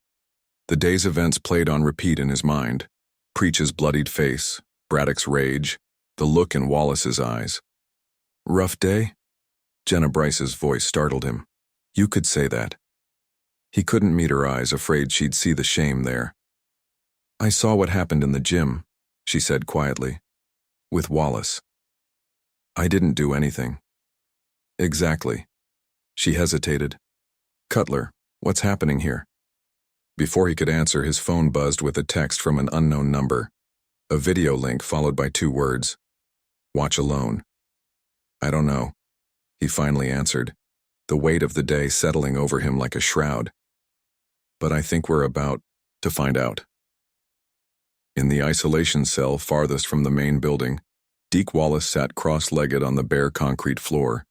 The day's events played on repeat in his mind. Preach's bloodied face, Braddock's rage, the look in Wallace's eyes. "Rough day?" Jenna Bryce's voice startled him. "You could say that." He couldn't meet her eyes, afraid she'd see the shame there. "I saw what happened in the gym," she said quietly. "With Wallace. I didn't do anything." "Exactly." She hesitated. "Cutler, what's happening here?" Before he could answer, his phone buzzed with a text from an unknown number. A video link followed by 2 words. "Watch alone." "I don't know," he finally answered, the weight of the day settling over him like a shroud. "But I think we're about to find out." In the isolation cell farthest from the main building, Deek Wallace sat cross-legged on the bare concrete floor.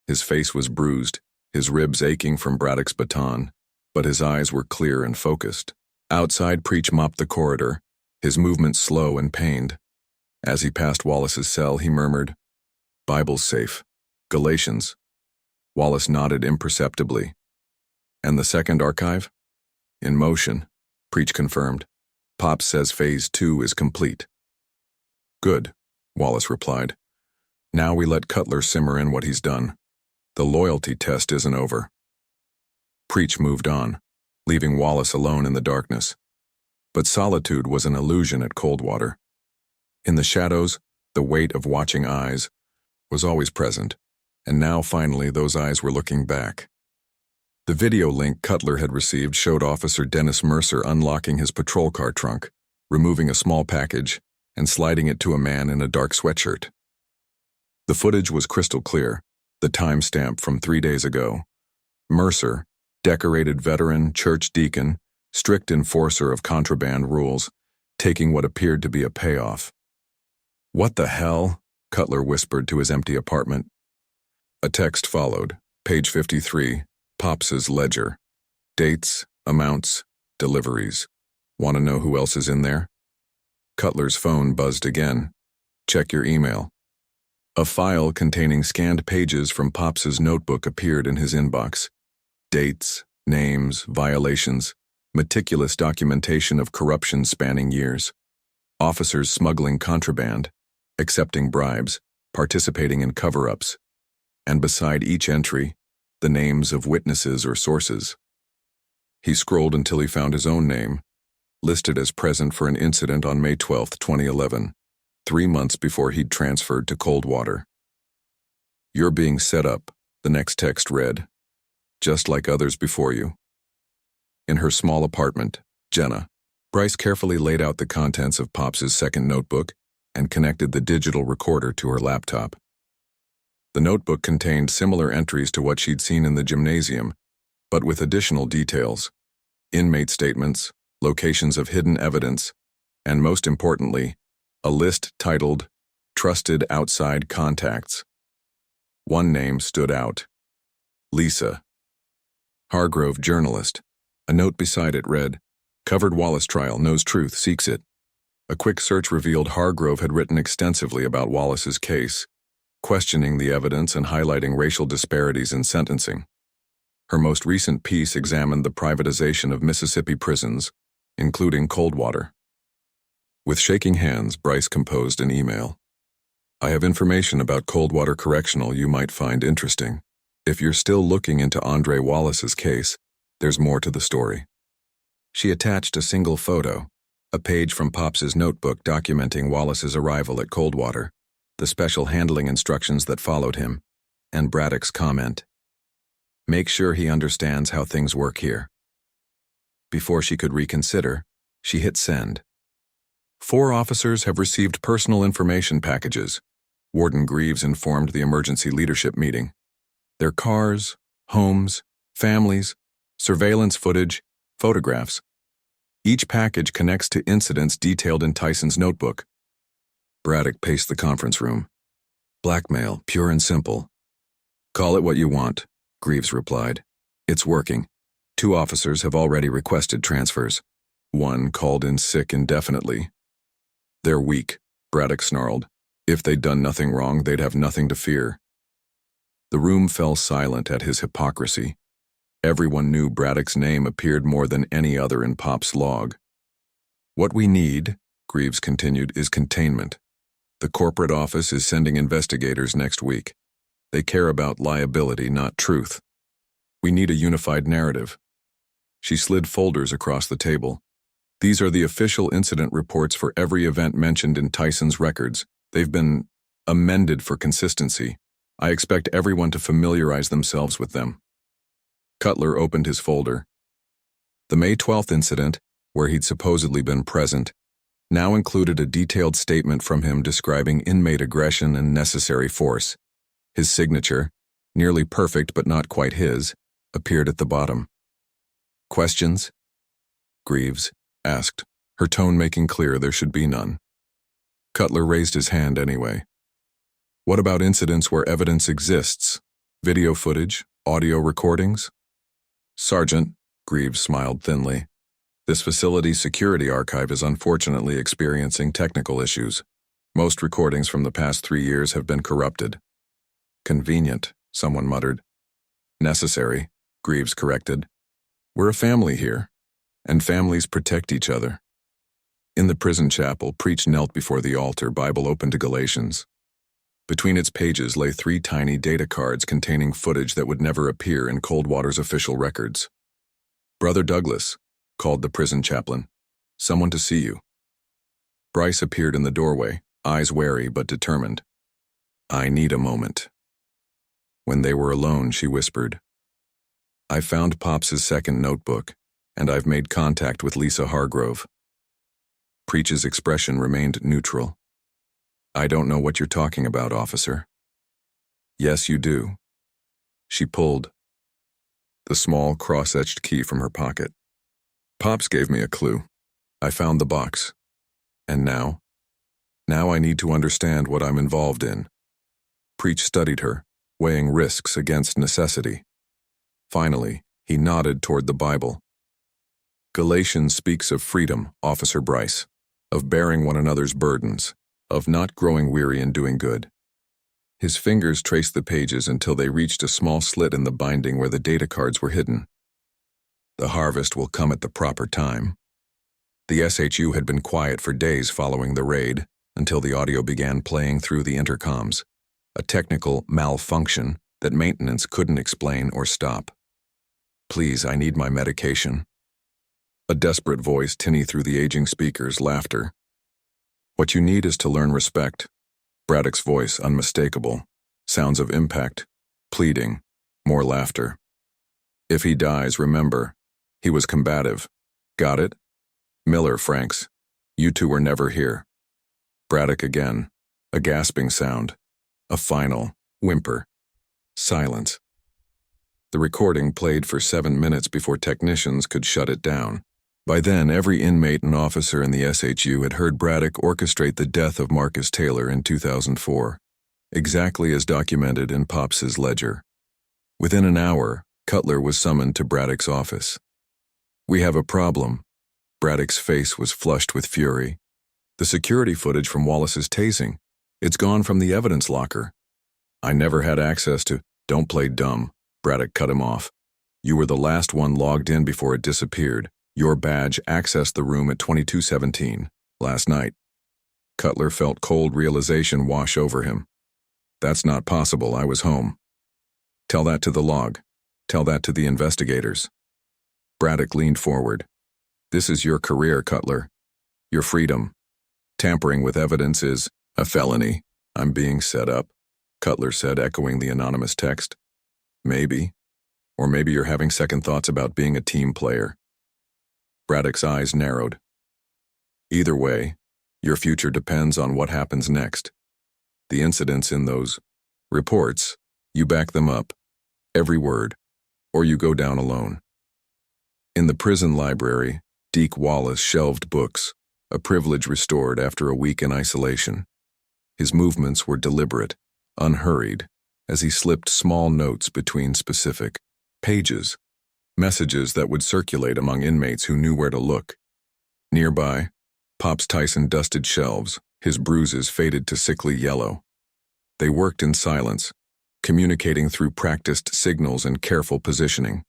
His face was bruised, his ribs aching from Braddock's baton, but his eyes were clear and focused. Outside, Preach mopped the corridor, his movements slow and pained. As he passed Wallace's cell, he murmured, "Bible's safe. Galatians." Wallace nodded imperceptibly. "And the second archive?" "In motion," Preach confirmed. "Pop says Phase 2 is complete." "Good," Wallace replied. "Now we let Cutler simmer in what he's done. The loyalty test isn't over." Preach moved on, leaving Wallace alone in the darkness. But solitude was an illusion at Coldwater. In the shadows, the weight of watching eyes was always present, and now finally those eyes were looking back. The video link Cutler had received showed Officer Dennis Mercer unlocking his patrol car trunk, removing a small package, and sliding it to a man in a dark sweatshirt. The footage was crystal clear, the timestamp from 3 days ago. Mercer, Decorated veteran, church deacon, strict enforcer of contraband rules, taking what appeared to be a payoff. "What the hell?" Cutler whispered to his empty apartment. A text followed, page 53, Pops's ledger. Dates, amounts, deliveries. Want to know who else is in there? Cutler's phone buzzed again. Check your email. A file containing scanned pages from Pops's notebook appeared in his inbox. Dates, names, violations, meticulous documentation of corruption spanning years. Officers smuggling contraband, accepting bribes, participating in cover-ups. And beside each entry, the names of witnesses or sources. He scrolled until he found his own name, listed as present for an incident on May 12, 2011, 3 months before he'd transferred to Coldwater. "You're being set up," the next text read, "just like others before you." In her small apartment, Jenna, Bryce carefully laid out the contents of Pops's second notebook and connected the digital recorder to her laptop. The notebook contained similar entries to what she'd seen in the gymnasium, but with additional details: inmate statements, locations of hidden evidence, and most importantly, a list titled Trusted Outside Contacts. One name stood out: Lisa Hargrove, journalist. A note beside it read, "Covered Wallace trial, knows truth, seeks it." A quick search revealed Hargrove had written extensively about Wallace's case, questioning the evidence and highlighting racial disparities in sentencing. Her most recent piece examined the privatization of Mississippi prisons, including Coldwater. With shaking hands, Bryce composed an email. "I have information about Coldwater Correctional you might find interesting. If you're still looking into Andre Wallace's case, there's more to the story." She attached a single photo, a page from Pops's notebook documenting Wallace's arrival at Coldwater, the special handling instructions that followed him, and Braddock's comment, "Make sure he understands how things work here." Before she could reconsider, she hit send. 4 officers have received personal information packages, Warden Greaves informed the emergency leadership meeting. Their cars, homes, families, surveillance footage, photographs. Each package connects to incidents detailed in Tyson's notebook. Braddock paced the conference room. "Blackmail, pure and simple." "Call it what you want," Greaves replied. "It's working. 2 officers have already requested transfers. 1 called in sick indefinitely." "They're weak," Braddock snarled. "If they'd done nothing wrong, they'd have nothing to fear." The room fell silent at his hypocrisy. Everyone knew Braddock's name appeared more than any other in Pop's log. "What we need," Greaves continued, "is containment. The corporate office is sending investigators next week. They care about liability, not truth. We need a unified narrative." She slid folders across the table. "These are the official incident reports for every event mentioned in Tyson's records. They've been amended for consistency. I expect everyone to familiarize themselves with them." Cutler opened his folder. The May 12th incident, where he'd supposedly been present, now included a detailed statement from him describing inmate aggression and necessary force. His signature, nearly perfect but not quite his, appeared at the bottom. "Questions?" Greaves asked, her tone making clear there should be none. Cutler raised his hand anyway. "What about incidents where evidence exists? Video footage? Audio recordings?" "Sergeant," Greaves smiled thinly, "this facility's security archive is unfortunately experiencing technical issues. Most recordings from the past 3 years have been corrupted." "Convenient," someone muttered. "Necessary," Greaves corrected. "We're a family here, and families protect each other." In the prison chapel, Preach knelt before the altar, Bible open to Galatians. Between its pages lay 3 tiny data cards containing footage that would never appear in Coldwater's official records. "Brother Douglas," called the prison chaplain. "Someone to see you." Bryce appeared in the doorway, eyes wary but determined. "I need a moment." When they were alone, she whispered, "I found Pops's second notebook, and I've made contact with Lisa Hargrove." Preach's expression remained neutral. "I don't know what you're talking about, officer." "Yes, you do." She pulled. the small, cross-etched key from her pocket. Pops gave me a clue. I found the box. And now? Now I need to understand what I'm involved in. Preach studied her, weighing risks against necessity. Finally, he nodded toward the Bible. Galatians speaks of freedom, Officer Bryce, of bearing one another's burdens, of not growing weary in doing good. His fingers traced the pages until they reached a small slit in the binding where the data cards were hidden. The harvest will come at the proper time. The SHU had been quiet for days following the raid, until the audio began playing through the intercoms, a technical malfunction that maintenance couldn't explain or stop. Please, I need my medication. A desperate voice tinny through the aging speakers, laughter. What you need is to learn respect. Braddock's voice, unmistakable. Sounds of impact, pleading, more laughter. If he dies, remember, he was combative. Got it? Miller, Franks, you two were never here. Braddock again, a gasping sound, a final whimper. Silence. The recording played for 7 minutes before technicians could shut it down. By then, every inmate and officer in the SHU had heard Braddock orchestrate the death of Marcus Taylor in 2004, exactly as documented in Pops's ledger. Within an hour, Cutler was summoned to Braddock's office. We have a problem. Braddock's face was flushed with fury. The security footage from Wallace's tasing. It's gone from the evidence locker. I never had access to. Don't play dumb. Braddock cut him off. You were the last one logged in before it disappeared. Your badge accessed the room at 2217, last night. Cutler felt cold realization wash over him. That's not possible, I was home. Tell that to the log. Tell that to the investigators. Braddock leaned forward. This is your career, Cutler. Your freedom. Tampering with evidence is a felony. I'm being set up, Cutler said, echoing the anonymous text. Maybe. Or maybe you're having second thoughts about being a team player. Braddock's eyes narrowed. Either way, your future depends on what happens next. The incidents in those reports, you back them up, every word, or you go down alone. In the prison library, Deek Wallace shelved books, a privilege restored after a week in isolation. His movements were deliberate, unhurried, as he slipped small notes between specific pages, messages that would circulate among inmates who knew where to look. Nearby, Pops Tyson dusted shelves, his bruises faded to sickly yellow. They worked in silence, communicating through practiced signals and careful positioning.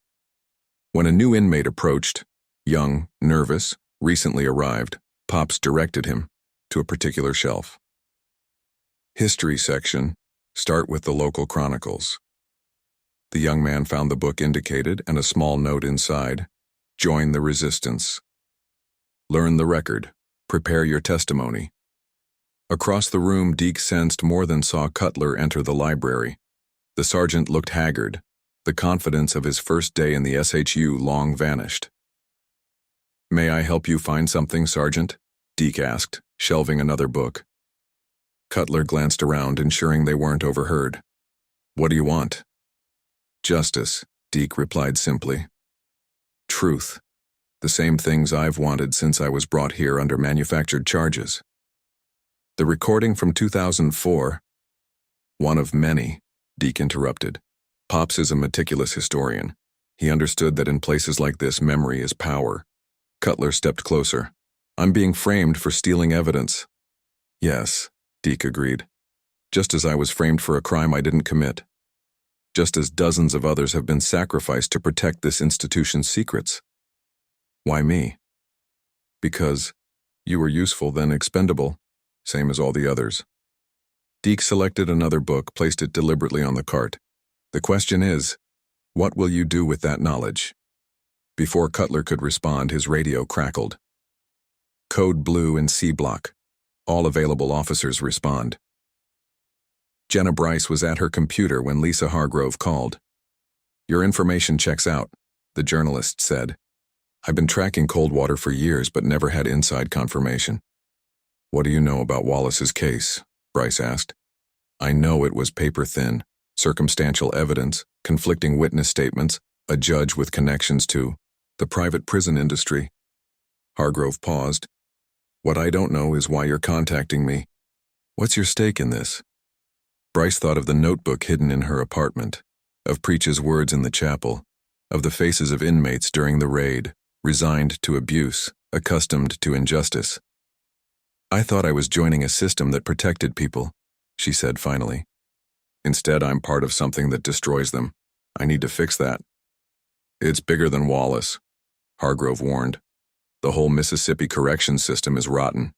When a new inmate approached, young, nervous, recently arrived, Pops directed him to a particular shelf. History section, start with the local chronicles. The young man found the book indicated and a small note inside. Join the resistance. Learn the record. Prepare your testimony. Across the room, Deek sensed more than saw Cutler enter the library. The sergeant looked haggard. The confidence of his first day in the SHU long vanished. May I help you find something, Sergeant? Deek asked, shelving another book. Cutler glanced around, ensuring they weren't overheard. What do you want? Justice, Deek replied simply. Truth. The same things I've wanted since I was brought here under manufactured charges. The recording from 2004. One of many, Deek interrupted. Pops is a meticulous historian. He understood that in places like this, memory is power. Cutler stepped closer. I'm being framed for stealing evidence. Yes, Deek agreed. Just as I was framed for a crime I didn't commit. Just as dozens of others have been sacrificed to protect this institution's secrets. Why me? Because you were useful, then expendable, same as all the others. Deek selected another book, placed it deliberately on the cart. The question is, what will you do with that knowledge? Before Cutler could respond, his radio crackled. Code Blue and C Block. All available officers respond. Jenna Bryce was at her computer when Lisa Hargrove called. Your information checks out, the journalist said. I've been tracking Coldwater for years but never had inside confirmation. What do you know about Wallace's case? Bryce asked. I know it was paper thin, circumstantial evidence, conflicting witness statements, A judge with connections to the private prison industry. Hargrove paused. What I don't know is why you're contacting me. What's your stake in this? Bryce thought of the notebook hidden in her apartment, of Preach's words in the chapel, of the faces of inmates during the raid, resigned to abuse, accustomed to injustice. I thought I was joining a system that protected people, she said finally. Instead, I'm part of something that destroys them. I need to fix that. It's bigger than Wallace, Hargrove warned. The whole Mississippi correction system is rotten.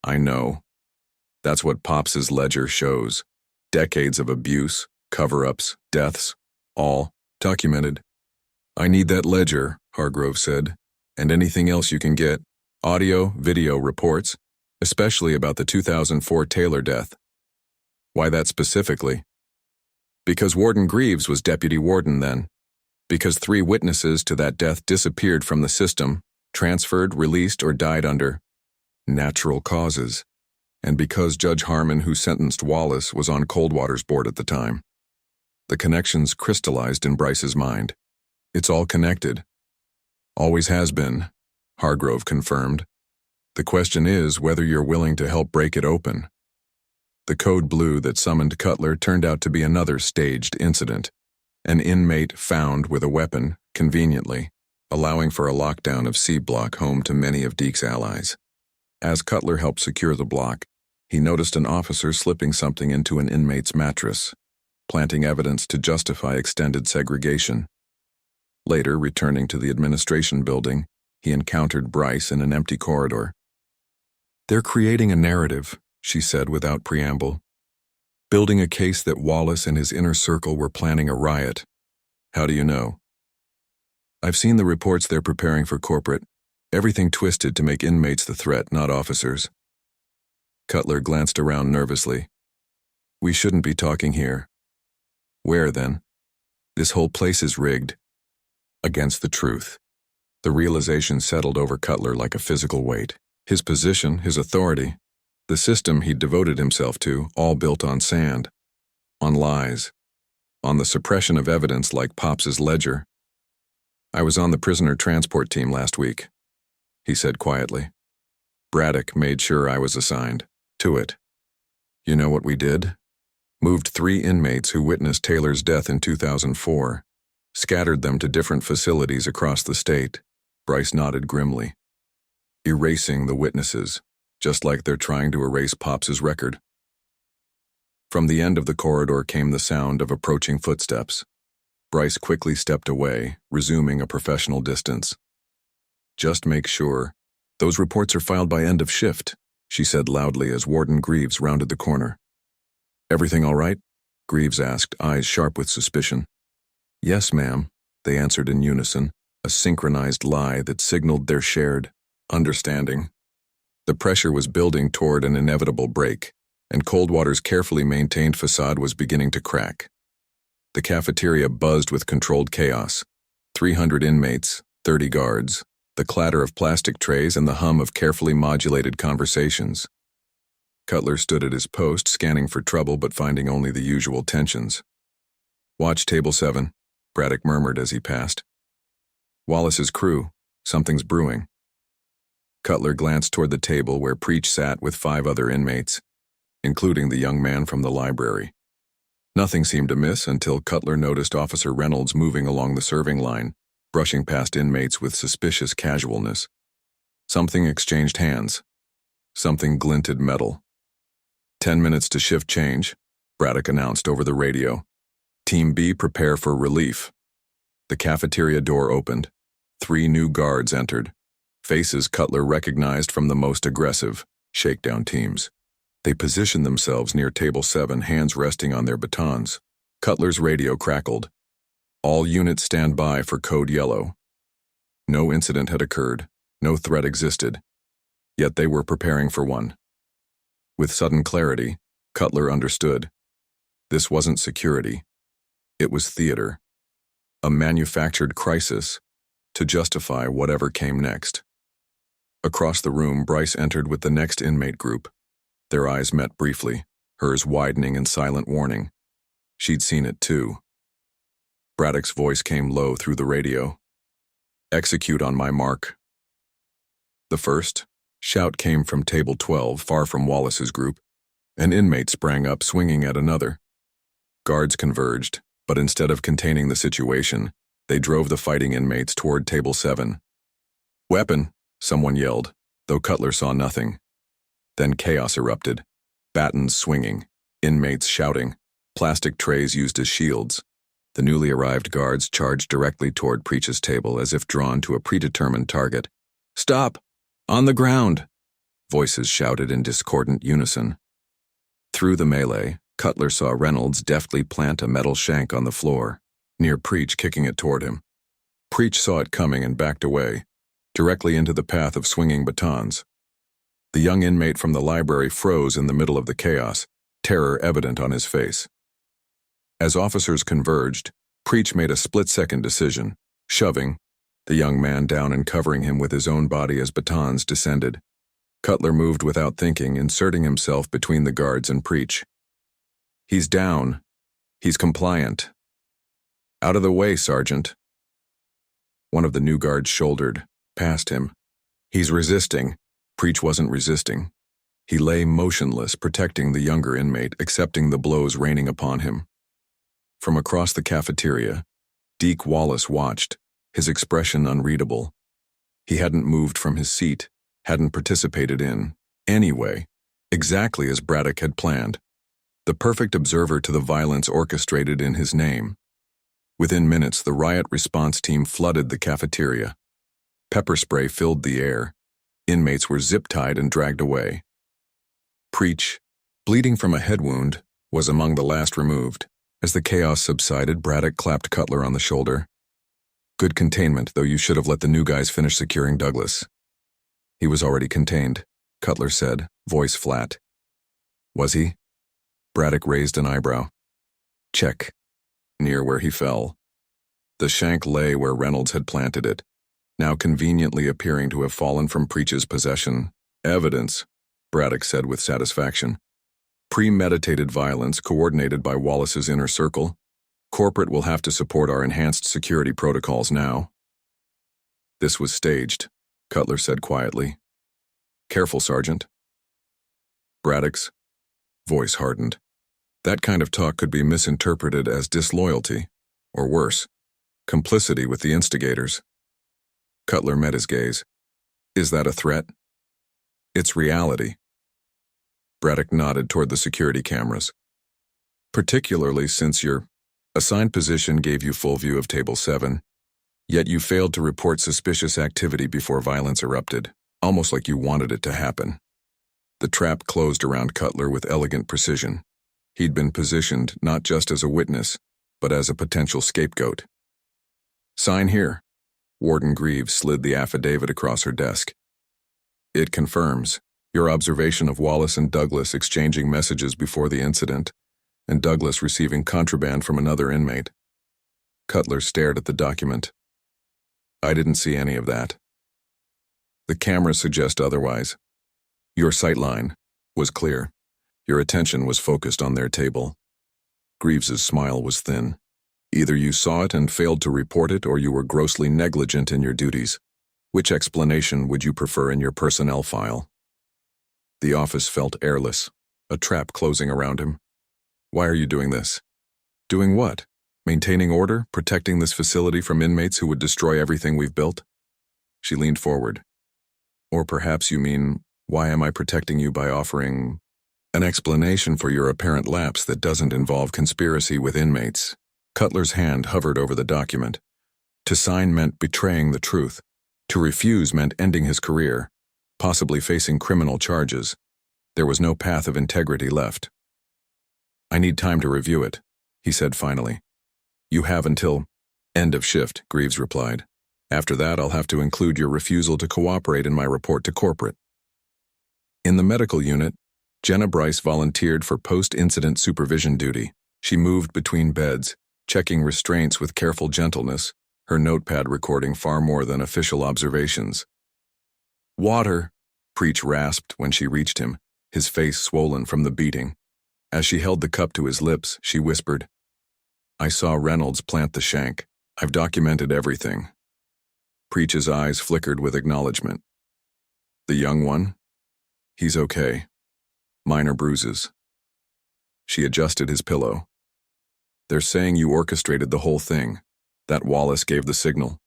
I know. That's what Pops's ledger shows. Decades of abuse, cover-ups, deaths, all documented. I need that ledger, Hargrove said, and anything else you can get. Audio, video reports, especially about the 2004 Taylor death. Why that specifically? Because Warden Greaves was deputy warden then. Because 3 witnesses to that death disappeared from the system, transferred, released, or died under natural causes. And because Judge Harmon, who sentenced Wallace, was on Coldwater's board at the time. The connections crystallized in Bryce's mind. It's all connected. Always has been, Hargrove confirmed. The question is whether you're willing to help break it open. The code blue that summoned Cutler turned out to be another staged incident. An inmate found with a weapon, conveniently, allowing for a lockdown of C Block, home to many of Deek's allies. As Cutler helped secure the block, he noticed an officer slipping something into an inmate's mattress, planting evidence to justify extended segregation. Later, returning to the administration building, he encountered Bryce in an empty corridor. They're creating a narrative, she said without preamble. Building a case that Wallace and his inner circle were planning a riot. How do you know? I've seen the reports they're preparing for corporate. Everything twisted to make inmates the threat, not officers. Cutler glanced around nervously. We shouldn't be talking here. Where, then? This whole place is rigged. Against the truth. The realization settled over Cutler like a physical weight. His position, his authority, the system he'd devoted himself to, all built on sand, on lies, on the suppression of evidence like Pops's ledger. I was on the prisoner transport team last week, he said quietly. Braddock made sure I was assigned to it. You know what we did? Moved 3 inmates who witnessed Taylor's death in 2004, scattered them to different facilities across the state. Bryce nodded grimly. Erasing the witnesses, just like they're trying to erase Pops's record. From the end of the corridor came the sound of approaching footsteps. Bryce quickly stepped away, resuming a professional distance. Just make sure. Those reports are filed by end of shift, she said loudly as Warden Greaves rounded the corner. Everything all right? Greaves asked, eyes sharp with suspicion. Yes, ma'am, they answered in unison, a synchronized lie that signaled their shared understanding. The pressure was building toward an inevitable break, and Coldwater's carefully maintained facade was beginning to crack. The cafeteria buzzed with controlled chaos. 300 inmates, 30 guards, the clatter of plastic trays and the hum of carefully modulated conversations. Cutler stood at his post, scanning for trouble but finding only the usual tensions. Watch table 7, Braddock murmured as he passed. Wallace's crew, something's brewing. Cutler glanced toward the table where Preach sat with 5 other inmates, including the young man from the library. Nothing seemed amiss until Cutler noticed Officer Reynolds moving along the serving line, brushing past inmates with suspicious casualness. Something exchanged hands. Something glinted metal. 10 minutes to shift change, Braddock announced over the radio. Team B prepare for relief. The cafeteria door opened. 3 new guards entered. Faces Cutler recognized from the most aggressive, shakedown teams. They positioned themselves near table 7, hands resting on their batons. Cutler's radio crackled. All units stand by for code yellow. No incident had occurred. No threat existed. Yet they were preparing for one. With sudden clarity, Cutler understood. This wasn't security. It was theater. A manufactured crisis to justify whatever came next. Across the room, Bryce entered with the next inmate group. Their eyes met briefly, hers widening in silent warning. She'd seen it too. Braddock's voice came low through the radio. Execute on my mark. The first shout came from table 12, far from Wallace's group. An inmate sprang up, swinging at another. Guards converged, but instead of containing the situation, they drove the fighting inmates toward table 7. Weapon, someone yelled, though Cutler saw nothing. Then chaos erupted. Batons swinging, inmates shouting, plastic trays used as shields. The newly arrived guards charged directly toward Preach's table as if drawn to a predetermined target. "Stop! On the ground!" Voices shouted in discordant unison. Through the melee, Cutler saw Reynolds deftly plant a metal shank on the floor, near Preach, kicking it toward him. Preach saw it coming and backed away, directly into the path of swinging batons. The young inmate from the library froze in the middle of the chaos, terror evident on his face. As officers converged, Preach made a split-second decision, shoving the young man down and covering him with his own body as batons descended. Cutler moved without thinking, inserting himself between the guards and Preach. "He's down. He's compliant." "Out of the way, Sergeant." One of the new guards shouldered, past him. "He's resisting." Preach wasn't resisting. He lay motionless, protecting the younger inmate, accepting the blows raining upon him. From across the cafeteria, Deek Wallace watched, his expression unreadable. He hadn't moved from his seat, hadn't participated in, anyway, exactly as Braddock had planned. The perfect observer to the violence orchestrated in his name. Within minutes, the riot response team flooded the cafeteria. Pepper spray filled the air. Inmates were zip-tied and dragged away. Preach, bleeding from a head wound, was among the last removed. As the chaos subsided, Braddock clapped Cutler on the shoulder. "Good containment, though you should have let the new guys finish securing Douglas." "He was already contained," Cutler said, voice flat. "Was he?" Braddock raised an eyebrow. "Check." Near where he fell. The shank lay where Reynolds had planted it, now conveniently appearing to have fallen from Preach's possession. "Evidence," Braddock said with satisfaction. "Premeditated violence coordinated by Wallace's inner circle. Corporate will have to support our enhanced security protocols now." "This was staged," Cutler said quietly. "Careful, Sergeant." Braddock's voice hardened. That kind of talk could be misinterpreted as disloyalty, or worse, complicity with the instigators. Cutler met his gaze. "Is that a threat?" "It's reality." Braddock nodded toward the security cameras. "Particularly since your assigned position gave you full view of Table 7, yet you failed to report suspicious activity before violence erupted, almost like you wanted it to happen." The trap closed around Cutler with elegant precision. He'd been positioned not just as a witness, but as a potential scapegoat. "Sign here." Warden Greaves slid the affidavit across her desk. "It confirms your observation of Wallace and Douglas exchanging messages before the incident, and Douglas receiving contraband from another inmate." Cutler stared at the document. "I didn't see any of that." "The cameras suggest otherwise. Your sightline was clear. Your attention was focused on their table." Greaves's smile was thin. "Either you saw it and failed to report it, or you were grossly negligent in your duties. Which explanation would you prefer in your personnel file?" The office felt airless, a trap closing around him. "Why are you doing this?" "Doing what? Maintaining order, protecting this facility from inmates who would destroy everything we've built?" She leaned forward. "Or perhaps you mean, why am I protecting you by offering an explanation for your apparent lapse that doesn't involve conspiracy with inmates?" Cutler's hand hovered over the document. To sign meant betraying the truth. To refuse meant ending his career, possibly facing criminal charges. There was no path of integrity left. "I need time to review it," he said finally. "You have until end of shift," Greaves replied. "After that, I'll have to include your refusal to cooperate in my report to corporate." In the medical unit, Jenna Bryce volunteered for post-incident supervision duty. She moved between beds, checking restraints with careful gentleness, her notepad recording far more than official observations. "Water," Preach rasped when she reached him, his face swollen from the beating. As she held the cup to his lips, she whispered, I saw Reynolds plant the shank. I've documented everything. Preach's eyes flickered with acknowledgement. The young one? He's okay. Minor bruises. She adjusted his pillow. They're saying you orchestrated the whole thing. That Wallace gave the signal.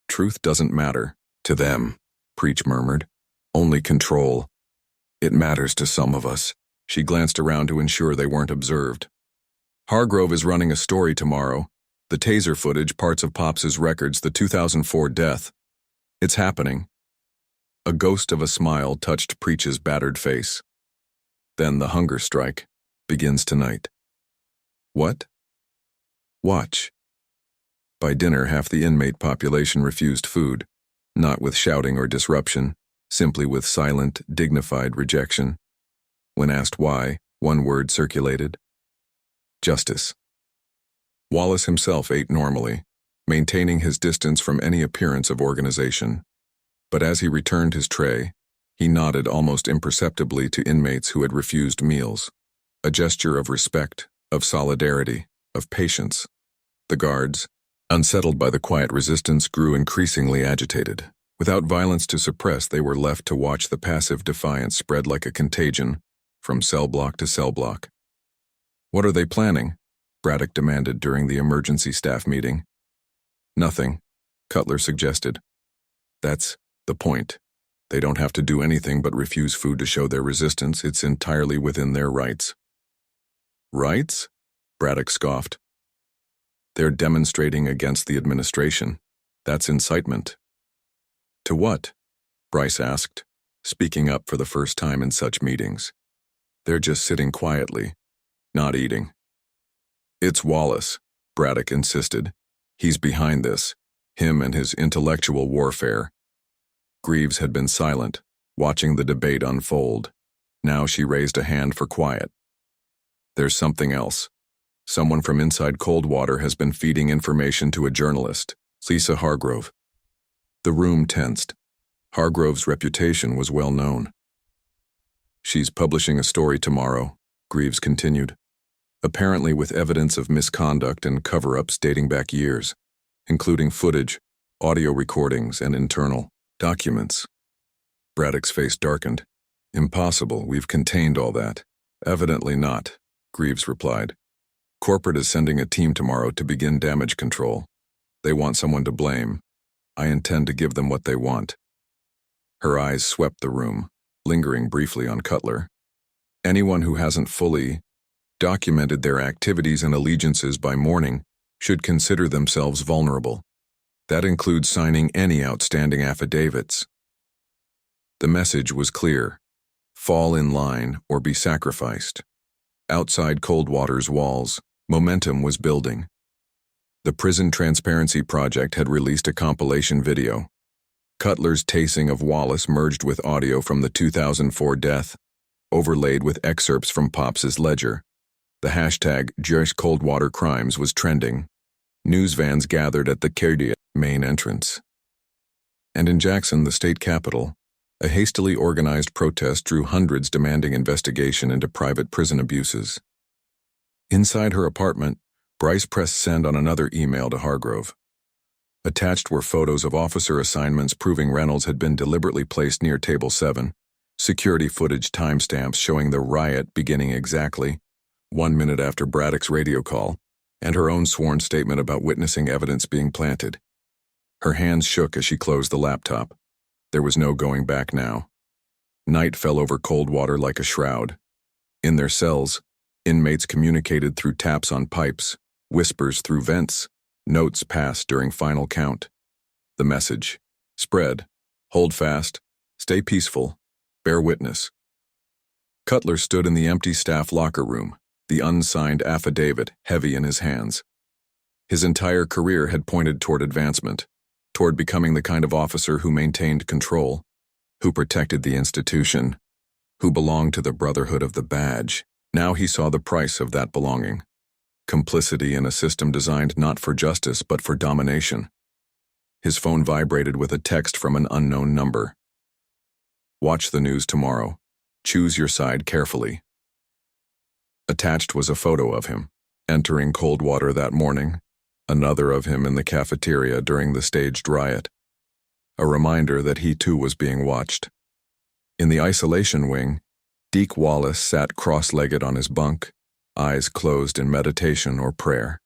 Truth doesn't matter. To them, Preach murmured. Only control. It matters to some of us. She glanced around to ensure they weren't observed. Hargrove is running a story tomorrow. The taser footage, parts of Pops's records, the 2004 death. It's happening. A ghost of a smile touched Preach's battered face. Then the hunger strike begins tonight. What? Watch. By dinner, half the inmate population refused food, not with shouting or disruption, simply with silent, dignified rejection. When asked why, one word circulated: justice. Wallace himself ate normally, maintaining his distance from any appearance of organization. But as he returned his tray, he nodded almost imperceptibly to inmates who had refused meals, a gesture of respect, of solidarity, of patience. The guards, unsettled by the quiet resistance, grew increasingly agitated. Without violence to suppress, they were left to watch the passive defiance spread like a contagion, from cell block to cell block. What are they planning? Braddock demanded during the emergency staff meeting. Nothing, Cutler suggested. That's the point. They don't have to do anything but refuse food to show their resistance. It's entirely within their rights. Rights? Braddock scoffed. They're demonstrating against the administration. That's incitement. To what? Bryce asked, speaking up for the first time in such meetings. They're just sitting quietly, not eating. It's Wallace, Braddock insisted. He's behind this, him and his intellectual warfare. Greaves had been silent, watching the debate unfold. Now she raised a hand for quiet. There's something else. Someone from inside Coldwater has been feeding information to a journalist, Lisa Hargrove. The room tensed. Hargrove's reputation was well known. She's publishing a story tomorrow, Greaves continued, apparently with evidence of misconduct and cover-ups dating back years, including footage, audio recordings, and internal documents. Braddock's face darkened. Impossible, we've contained all that. Evidently not, Greaves replied. Corporate is sending a team tomorrow to begin damage control. They want someone to blame. I intend to give them what they want. Her eyes swept the room, lingering briefly on Cutler. Anyone who hasn't fully documented their activities and allegiances by morning should consider themselves vulnerable. That includes signing any outstanding affidavits. The message was clear. Fall in line or be sacrificed. Outside Coldwater's walls, momentum was building. The Prison Transparency Project had released a compilation video. Cutler's tasing of Wallace merged with audio from the 2004 death, overlaid with excerpts from Pops's ledger. The hashtag #JoshColdwaterCrimes was trending. News vans gathered at the Kerdia main entrance. And in Jackson, the state capital, a hastily organized protest drew hundreds demanding investigation into private prison abuses. Inside her apartment, Bryce pressed send on another email to Hargrove. Attached were photos of officer assignments proving Reynolds had been deliberately placed near Table 7, security footage timestamps showing the riot beginning exactly 1 minute after Braddock's radio call, and her own sworn statement about witnessing evidence being planted. Her hands shook as she closed the laptop. There was no going back now. Night fell over Coldwater like a shroud. In their cells, inmates communicated through taps on pipes, whispers through vents, notes passed during final count. The message: spread, hold fast, stay peaceful, bear witness. Cutler stood in the empty staff locker room, the unsigned affidavit heavy in his hands. His entire career had pointed toward advancement, toward becoming the kind of officer who maintained control, who protected the institution, who belonged to the Brotherhood of the Badge. Now he saw the price of that belonging: complicity in a system designed not for justice but for domination. His phone vibrated with a text from an unknown number. Watch the news tomorrow. Choose your side carefully. Attached was a photo of him, entering Coldwater that morning, another of him in the cafeteria during the staged riot. A reminder that he too was being watched. In the isolation wing, Deek Wallace sat cross-legged on his bunk, eyes closed in meditation or prayer.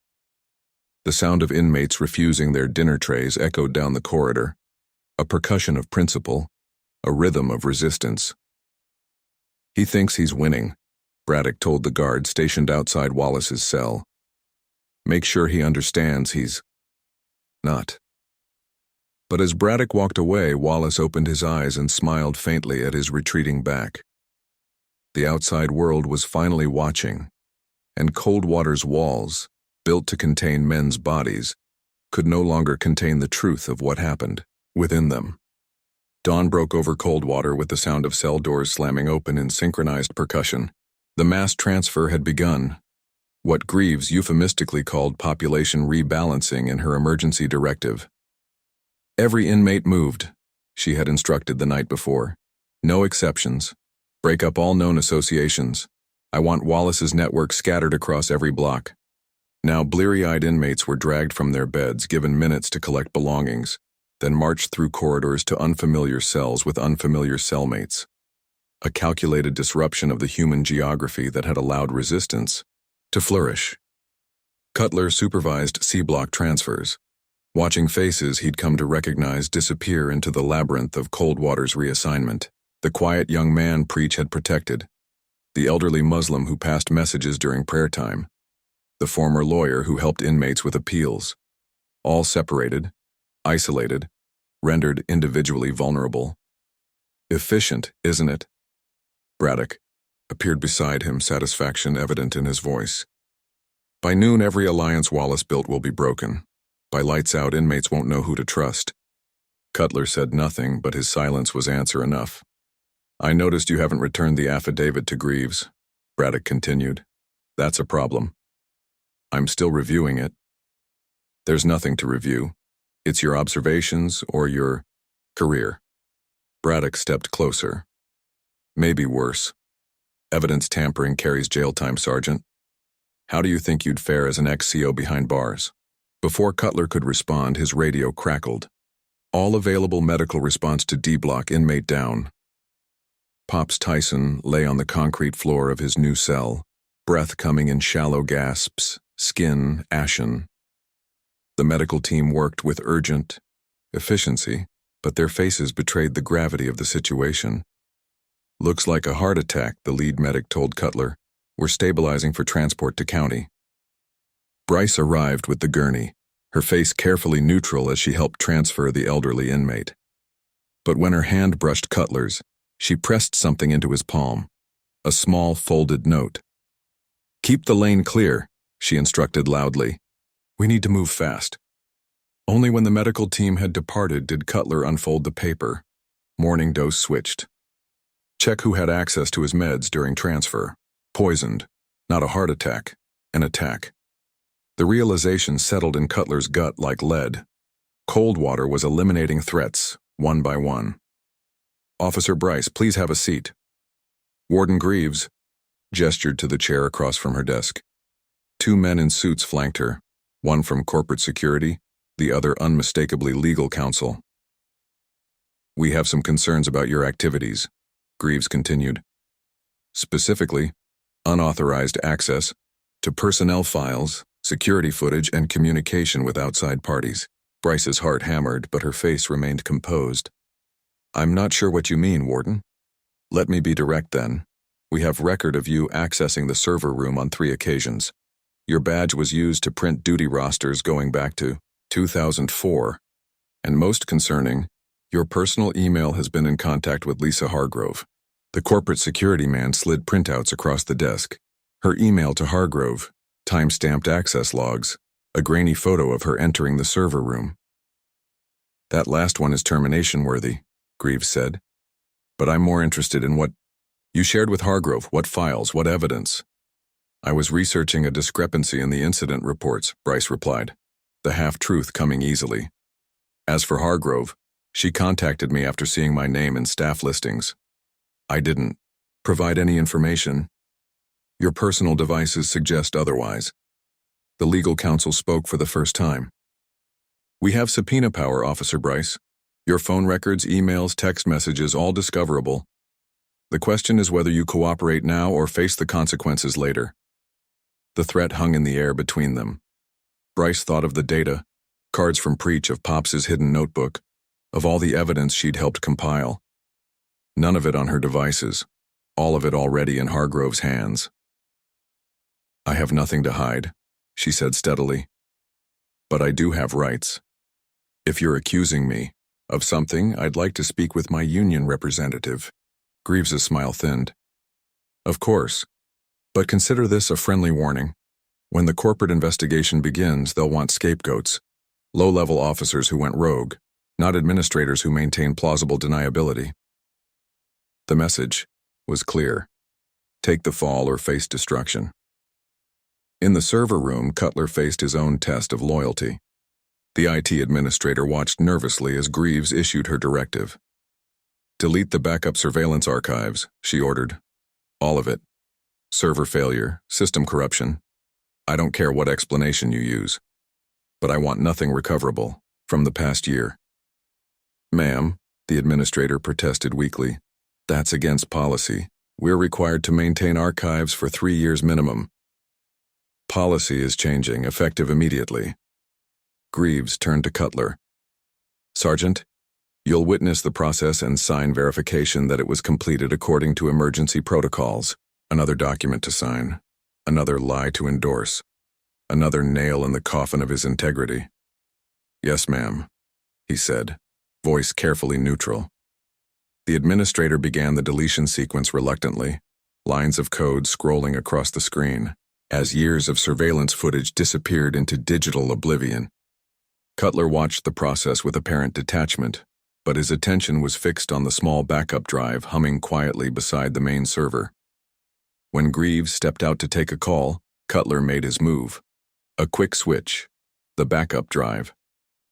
The sound of inmates refusing their dinner trays echoed down the corridor, a percussion of principle, a rhythm of resistance. "He thinks he's winning," Braddock told the guard stationed outside Wallace's cell. "Make sure he understands he's not." But as Braddock walked away, Wallace opened his eyes and smiled faintly at his retreating back. The outside world was finally watching, and Coldwater's walls, built to contain men's bodies, could no longer contain the truth of what happened within them. Dawn broke over Coldwater with the sound of cell doors slamming open in synchronized percussion. The mass transfer had begun, what Greaves euphemistically called population rebalancing in her emergency directive. Every inmate moved, she had instructed the night before. No exceptions. Break up all known associations. I want Wallace's network scattered across every block. Now bleary-eyed inmates were dragged from their beds, given minutes to collect belongings, then marched through corridors to unfamiliar cells with unfamiliar cellmates. A calculated disruption of the human geography that had allowed resistance to flourish. Cutler supervised C-block transfers, watching faces he'd come to recognize disappear into the labyrinth of Coldwater's reassignment. The quiet young man Preach had protected, the elderly Muslim who passed messages during prayer time, the former lawyer who helped inmates with appeals, all separated, isolated, rendered individually vulnerable. Efficient, isn't it? Braddock appeared beside him, satisfaction evident in his voice. By noon, every alliance Wallace built will be broken. By lights out, inmates won't know who to trust. Cutler said nothing, but his silence was answer enough. "I noticed you haven't returned the affidavit to Greaves," Braddock continued. "That's a problem." "I'm still reviewing it." "There's nothing to review. It's your observations or your career." Braddock stepped closer. "Maybe worse. Evidence tampering carries jail time, Sergeant. How do you think you'd fare as an ex-CO behind bars?" Before Cutler could respond, his radio crackled. "All available medical response to D-block, inmate down." Pops Tyson lay on the concrete floor of his new cell, breath coming in shallow gasps, skin ashen. The medical team worked with urgent efficiency, but their faces betrayed the gravity of the situation. "Looks like a heart attack," the lead medic told Cutler. "We're stabilizing for transport to county." Bryce arrived with the gurney, her face carefully neutral as she helped transfer the elderly inmate. But when her hand brushed Cutler's, she pressed something into his palm, a small folded note. "Keep the lane clear," she instructed loudly. "We need to move fast." Only when the medical team had departed did Cutler unfold the paper. Morning dose switched. Check who had access to his meds during transfer. Poisoned. Not a heart attack. An attack. The realization settled in Cutler's gut like lead. Coldwater was eliminating threats, one by one. "Officer Bryce, please have a seat." Warden Greaves gestured to the chair across from her desk. Two men in suits flanked her, one from corporate security, the other unmistakably legal counsel. "We have some concerns about your activities," Greaves continued. "Specifically, unauthorized access to personnel files, security footage, and communication with outside parties." Bryce's heart hammered, but her face remained composed. "I'm not sure what you mean, Warden." "Let me be direct then. We have record of you accessing the server room on 3 occasions. Your badge was used to print duty rosters going back to 2004. And most concerning, your personal email has been in contact with Lisa Hargrove." The corporate security man slid printouts across the desk. Her email to Hargrove, time-stamped access logs, a grainy photo of her entering the server room. "That last one is termination-worthy," Greaves said. "But I'm more interested in what you shared with Hargrove. What files, what evidence?" "I was researching a discrepancy in the incident reports," Bryce replied, the half-truth coming easily. "As for Hargrove, she contacted me after seeing my name in staff listings. I didn't provide any information. Your personal devices suggest otherwise." The legal counsel spoke for the first time. "We have subpoena power, Officer Bryce. Your phone records, emails, text messages, all discoverable. The question is whether you cooperate now or face the consequences later." The threat hung in the air between them. Bryce thought of the data, cards from Preach, of Pops's hidden notebook, of all the evidence she'd helped compile. None of it on her devices, all of it already in Hargrove's hands. "I have nothing to hide," she said steadily. "But I do have rights. If you're accusing me of something, I'd like to speak with my union representative." Greaves's smile thinned. "Of course. But consider this a friendly warning. When the corporate investigation begins, they'll want scapegoats, low-level officers who went rogue, not administrators who maintain plausible deniability." The message was clear. Take the fall or face destruction. In the server room, Cutler faced his own test of loyalty. The IT administrator watched nervously as Greaves issued her directive. "Delete the backup surveillance archives," she ordered. "All of it. Server failure, system corruption. I don't care what explanation you use. But I want nothing recoverable from the past year." "Ma'am," the administrator protested weakly, "that's against policy. We're required to maintain archives for 3 years minimum." "Policy is changing, effective immediately." Greaves turned to Cutler. "Sergeant, you'll witness the process and sign verification that it was completed according to emergency protocols. Another document to sign, another lie to endorse, another nail in the coffin of his integrity." "Yes, ma'am," he said, voice carefully neutral. The administrator began the deletion sequence reluctantly, lines of code scrolling across the screen, as years of surveillance footage disappeared into digital oblivion. Cutler watched the process with apparent detachment, but his attention was fixed on the small backup drive humming quietly beside the main server. When Greaves stepped out to take a call, Cutler made his move. A quick switch, the backup drive,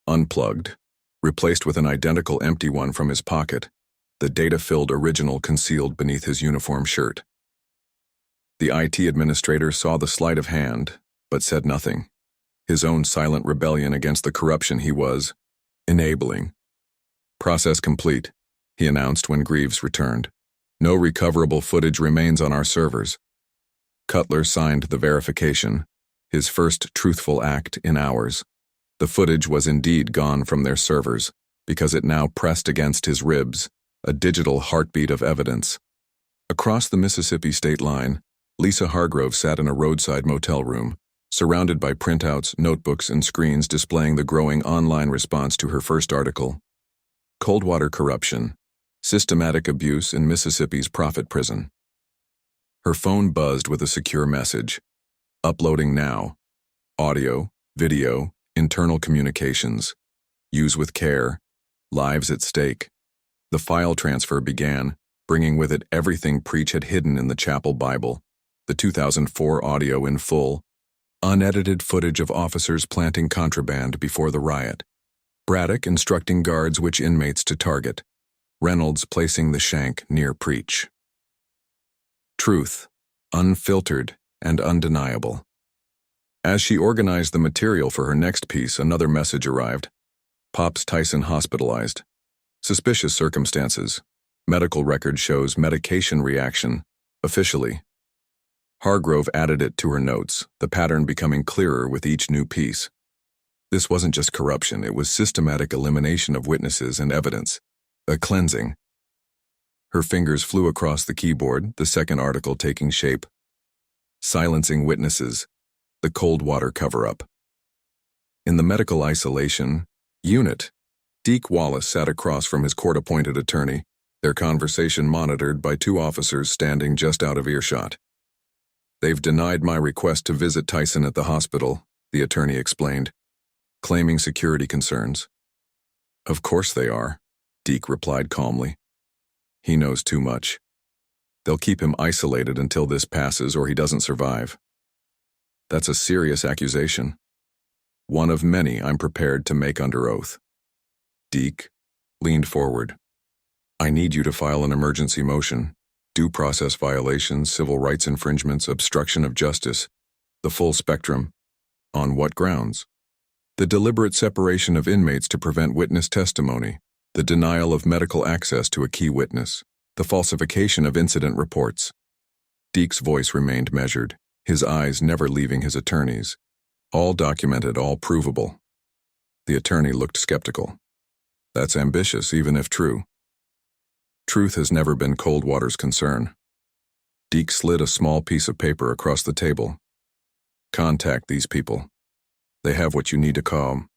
unplugged, replaced with an identical empty one from his pocket, the data-filled original concealed beneath his uniform shirt. The IT administrator saw the sleight of hand, but said nothing. His own silent rebellion against the corruption he was enabling. "Process complete," he announced when Greaves returned. "No recoverable footage remains on our servers." Cutler signed the verification, his first truthful act in hours. The footage was indeed gone from their servers, because it now pressed against his ribs, a digital heartbeat of evidence. Across the Mississippi state line, Lisa Hargrove sat in a roadside motel room, surrounded by printouts, notebooks, and screens displaying the growing online response to her first article. Coldwater Corruption, Systematic Abuse in Mississippi's Profit Prison. Her phone buzzed with a secure message. "Uploading now. Audio, video, internal communications. Use with care. Lives at stake." The file transfer began, bringing with it everything Preach had hidden in the chapel Bible, the 2004 audio in full, unedited footage of officers planting contraband before the riot, Braddock instructing guards which inmates to target, Reynolds placing the shank near Preach. Truth, unfiltered and undeniable. As she organized the material for her next piece, another message arrived. Pops Tyson hospitalized. Suspicious circumstances. Medical record shows medication reaction, officially. Hargrove added it to her notes, the pattern becoming clearer with each new piece. This wasn't just corruption, it was systematic elimination of witnesses and evidence. A cleansing. Her fingers flew across the keyboard, the second article taking shape. Silencing witnesses. The Coldwater cover-up. In the medical isolation unit, Deek Wallace sat across from his court-appointed attorney, their conversation monitored by 2 officers standing just out of earshot. "They've denied my request to visit Tyson at the hospital," the attorney explained, claiming security concerns. "Of course they are," Deek replied calmly. "He knows too much. They'll keep him isolated until this passes or he doesn't survive." "That's a serious accusation. One of many I'm prepared to make under oath." Deek leaned forward. "I need you to file an emergency motion. Due process violations, civil rights infringements, obstruction of justice, the full spectrum. On what grounds? The deliberate separation of inmates to prevent witness testimony, the denial of medical access to a key witness, the falsification of incident reports. Deek's voice remained measured, his eyes never leaving his attorney's. All documented, all provable. The attorney looked skeptical. That's ambitious, even if true. Truth has never been Coldwater's concern. Deek slid a small piece of paper across the table. Contact these people. They have what you need to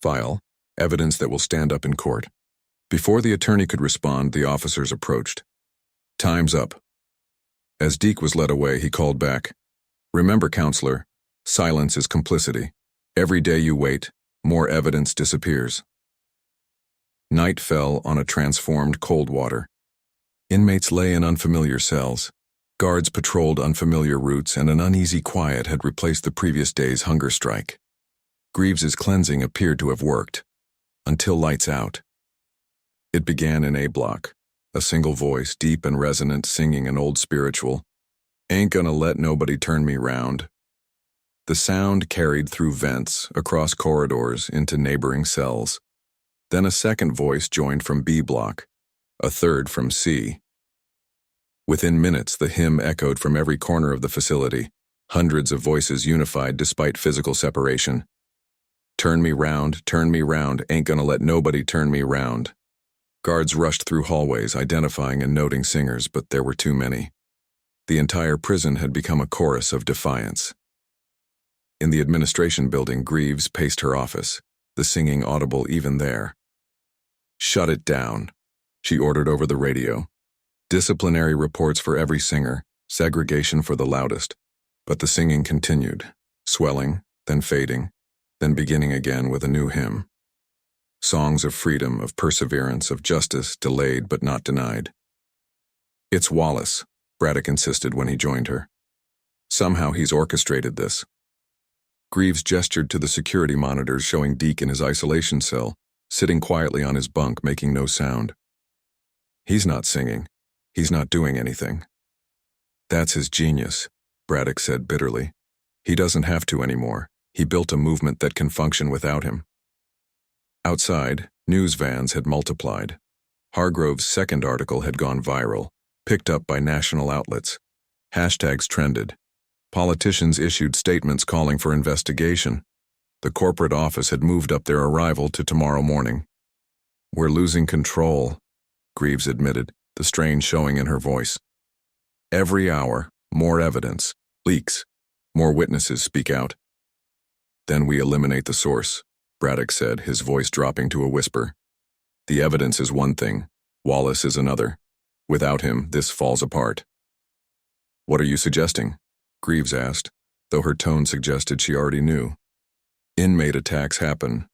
file evidence that will stand up in court. Before the attorney could respond, the officers approached. Time's up. As Deek was led away, he called back. Remember, counselor, silence is complicity. Every day you wait, more evidence disappears. Night fell on a transformed Coldwater. Inmates lay in unfamiliar cells. Guards patrolled unfamiliar routes, and an uneasy quiet had replaced the previous day's hunger strike. Greaves's cleansing appeared to have worked. Until lights out. It began in A block. A single voice, deep and resonant, singing an old spiritual. Ain't gonna let nobody turn me round. The sound carried through vents, across corridors, into neighboring cells. Then a second voice joined from B block, a third from C. Within minutes, the hymn echoed from every corner of the facility, hundreds of voices unified despite physical separation. Turn me round, ain't gonna let nobody turn me round. Guards rushed through hallways, identifying and noting singers, but there were too many. The entire prison had become a chorus of defiance. In the administration building, Greaves paced her office, the singing audible even there. Shut it down, she ordered over the radio. Disciplinary reports for every singer, segregation for the loudest. But the singing continued, swelling, then fading, then beginning again with a new hymn. Songs of freedom, of perseverance, of justice, delayed but not denied. It's Wallace, Braddock insisted when he joined her. Somehow he's orchestrated this. Greaves gestured to the security monitors showing Deek in his isolation cell, sitting quietly on his bunk, making no sound. He's not singing. He's not doing anything. That's his genius, Braddock said bitterly. He doesn't have to anymore. He built a movement that can function without him. Outside, news vans had multiplied. Hargrove's second article had gone viral, picked up by national outlets. Hashtags trended. Politicians issued statements calling for investigation. The corporate office had moved up their arrival to tomorrow morning. We're losing control, Greaves admitted, the strain showing in her voice. Every hour, more evidence, leaks, more witnesses speak out. Then we eliminate the source, Braddock said, his voice dropping to a whisper. The evidence is one thing, Wallace is another. Without him, this falls apart. What are you suggesting? Greaves asked, though her tone suggested she already knew. Inmate attacks happen,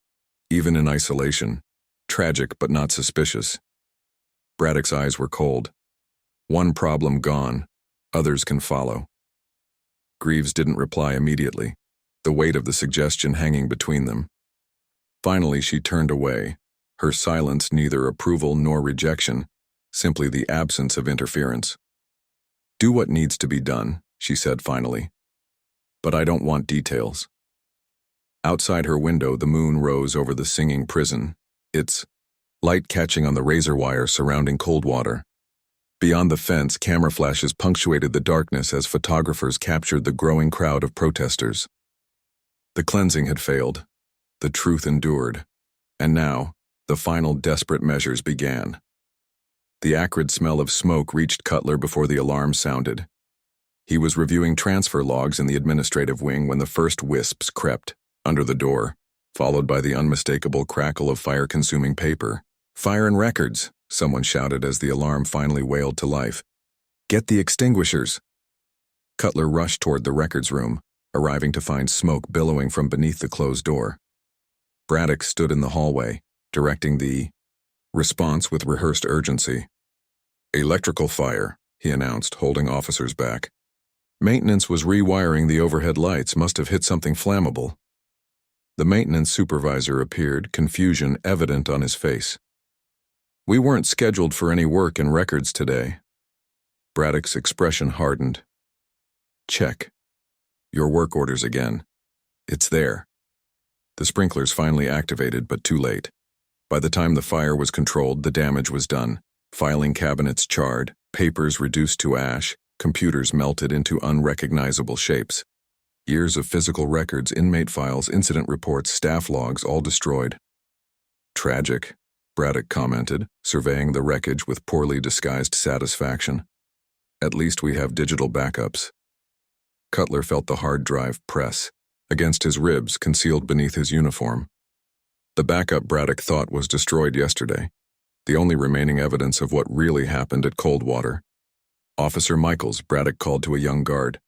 even in isolation. Tragic but not suspicious. Braddock's eyes were cold. One problem gone, others can follow. Greaves didn't reply immediately, the weight of the suggestion hanging between them. Finally, she turned away, her silence neither approval nor rejection, simply the absence of interference. Do what needs to be done, she said finally. But I don't want details. Outside her window, the moon rose over the singing prison, its light catching on the razor wire surrounding Coldwater. Beyond the fence, camera flashes punctuated the darkness as photographers captured the growing crowd of protesters. The cleansing had failed. The truth endured. And now, the final desperate measures began. The acrid smell of smoke reached Cutler before the alarm sounded. He was reviewing transfer logs in the administrative wing when the first wisps crept under the door, followed by the unmistakable crackle of fire-consuming paper. Fire and records, someone shouted as the alarm finally wailed to life. Get the extinguishers. Cutler rushed toward the records room, arriving to find smoke billowing from beneath the closed door. Braddock stood in the hallway, directing the response with rehearsed urgency. Electrical fire, he announced, holding officers back. Maintenance was rewiring the overhead lights, must have hit something flammable. The maintenance supervisor appeared, confusion evident on his face. We weren't scheduled for any work in records today. Braddock's expression hardened. Check. Your work orders again. It's there. The sprinklers finally activated, but too late. By the time the fire was controlled, the damage was done. Filing cabinets charred, papers reduced to ash, computers melted into unrecognizable shapes. Years of physical records, inmate files, incident reports, staff logs, all destroyed. Tragic, Braddock commented, surveying the wreckage with poorly disguised satisfaction. At least we have digital backups. Cutler felt the hard drive press against his ribs, concealed beneath his uniform. The backup Braddock thought was destroyed yesterday, the only remaining evidence of what really happened at Coldwater. Officer Michaels, Braddock called to a young guard.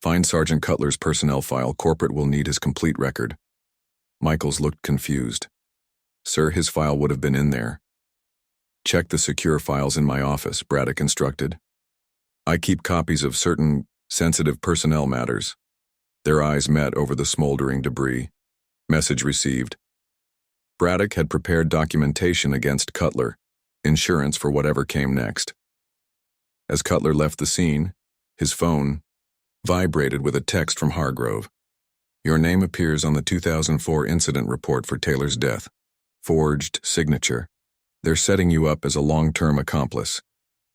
Find Sergeant Cutler's personnel file. Corporate will need his complete record. Michaels looked confused. Sir, his file would have been in there. Check the secure files in my office, Braddock instructed. I keep copies of certain sensitive personnel matters. Their eyes met over the smoldering debris. Message received. Braddock had prepared documentation against Cutler, insurance for whatever came next. As Cutler left the scene, his phone vibrated with a text from Hargrove. Your name appears on the 2004 incident report for Taylor's death. Forged signature. They're setting you up as a long-term accomplice.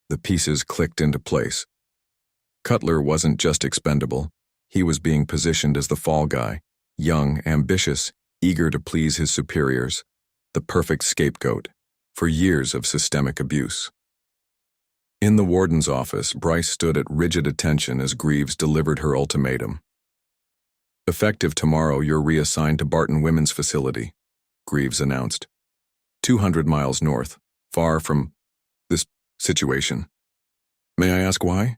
The pieces clicked into place. Cutler wasn't just expendable. He was being positioned as the fall guy, young, ambitious, eager to please his superiors, the perfect scapegoat for years of systemic abuse. In the warden's office, Bryce stood at rigid attention as Greaves delivered her ultimatum. Effective tomorrow, you're reassigned to Barton Women's Facility, Greaves announced. 200 miles north, far from this situation. May I ask why?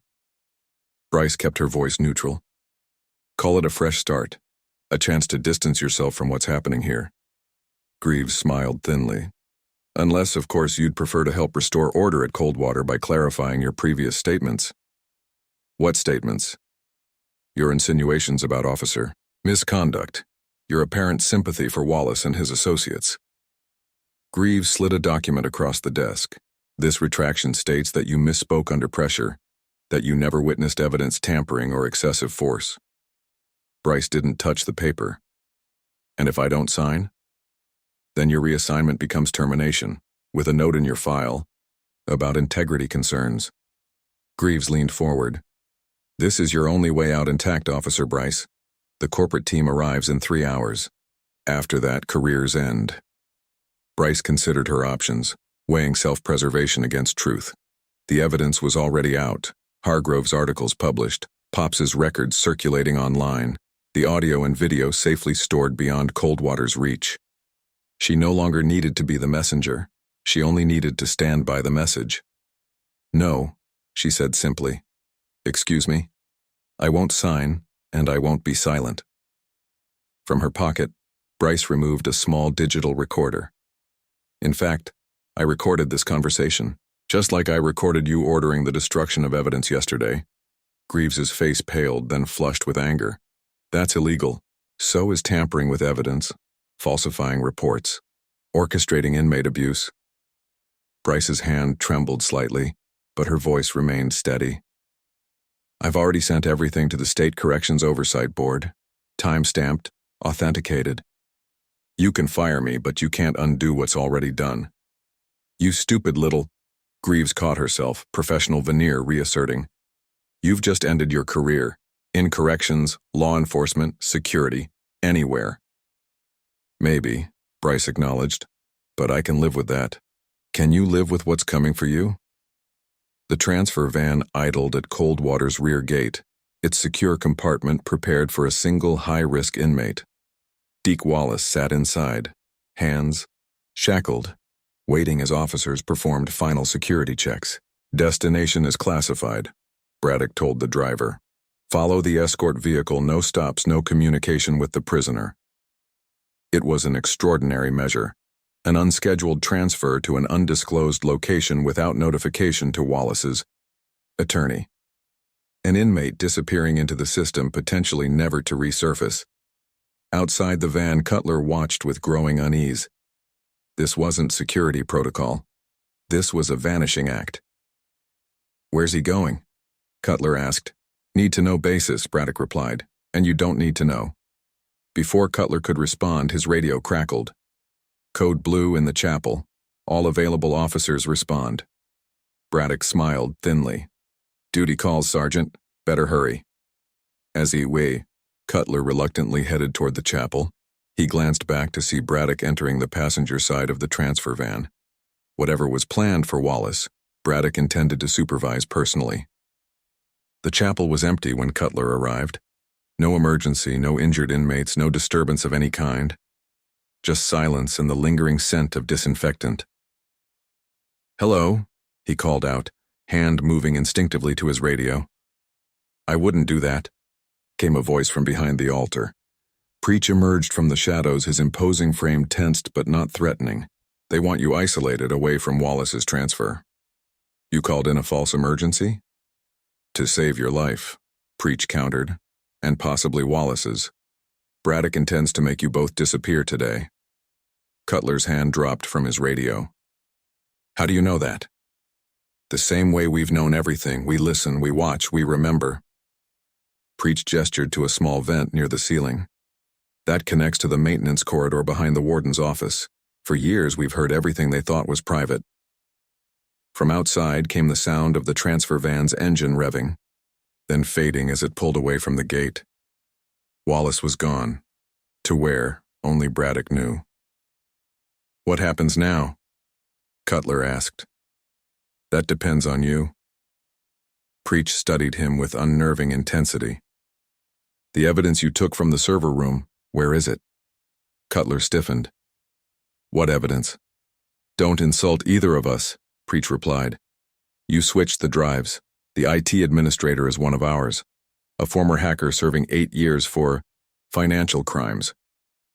Bryce kept her voice neutral. Call it a fresh start, a chance to distance yourself from what's happening here. Greaves smiled thinly. Unless, of course, you'd prefer to help restore order at Coldwater by clarifying your previous statements. What statements? Your insinuations about Officer misconduct, your apparent sympathy for Wallace and his associates. Greaves slid a document across the desk. This retraction states that you misspoke under pressure, that you never witnessed evidence tampering or excessive force. Bryce didn't touch the paper. And if I don't sign? Then your reassignment becomes termination, with a note in your file about integrity concerns. Greaves leaned forward. This is your only way out intact, Officer Bryce. The corporate team arrives in 3 hours. After that, careers end. Bryce considered her options, weighing self-preservation against truth. The evidence was already out. Hargrove's articles published, Pops's records circulating online, the audio and video safely stored beyond Coldwater's reach. She no longer needed to be the messenger. She only needed to stand by the message. No, she said simply. Excuse me? I won't sign, and I won't be silent. From her pocket, Bryce removed a small digital recorder. In fact, I recorded this conversation, just like I recorded you ordering the destruction of evidence yesterday. Greaves's face paled, then flushed with anger. That's illegal. So is tampering with evidence, falsifying reports, orchestrating inmate abuse. Bryce's hand trembled slightly, but her voice remained steady. I've already sent everything to the State Corrections Oversight Board, time-stamped, authenticated. You can fire me, but you can't undo what's already done. You stupid little... Greaves caught herself, professional veneer reasserting. You've just ended your career, in corrections, law enforcement, security, anywhere. Maybe, Bryce acknowledged, but I can live with that. Can you live with what's coming for you? The transfer van idled at Coldwater's rear gate, its secure compartment prepared for a single high-risk inmate. Deek Wallace sat inside, hands shackled, waiting as officers performed final security checks. Destination is classified, Braddock told the driver. Follow the escort vehicle, no stops, no communication with the prisoner. It was an extraordinary measure, an unscheduled transfer to an undisclosed location without notification to Wallace's attorney. An inmate disappearing into the system, potentially never to resurface. Outside the van, Cutler watched with growing unease. This wasn't security protocol. This was a vanishing act. Where's he going? Cutler asked. Need to know basis, Braddock replied, and you don't need to know. Before Cutler could respond, his radio crackled. Code blue in the chapel. All available officers respond. Braddock smiled thinly. Duty calls, Sergeant. Better hurry. As Cutler reluctantly headed toward the chapel. He glanced back to see Braddock entering the passenger side of the transfer van. Whatever was planned for Wallace, Braddock intended to supervise personally. The chapel was empty when Cutler arrived. No emergency, no injured inmates, no disturbance of any kind. Just silence and the lingering scent of disinfectant. "Hello," he called out, hand moving instinctively to his radio. "I wouldn't do that," came a voice from behind the altar. Preach emerged from the shadows, his imposing frame tensed but not threatening. "They want you isolated away from Wallace's transfer." "You called in a false emergency?" "To save your life," Preach countered, "and possibly Wallace's. Braddock intends to make you both disappear today." Cutler's hand dropped from his radio. "How do you know that?" "The same way we've known everything. We listen, we watch, we remember." Preach gestured to a small vent near the ceiling. "That connects to the maintenance corridor behind the warden's office. For years we've heard everything they thought was private." From outside came the sound of the transfer van's engine revving, then fading as it pulled away from the gate. Wallace was gone. To where, only Braddock knew. "What happens now?" Cutler asked. "That depends on you." Preach studied him with unnerving intensity. "The evidence you took from the server room, where is it?" Cutler stiffened. "What evidence?" "Don't insult either of us," Preach replied. "You switched the drives. The IT administrator is one of ours. A former hacker serving 8 years for financial crimes.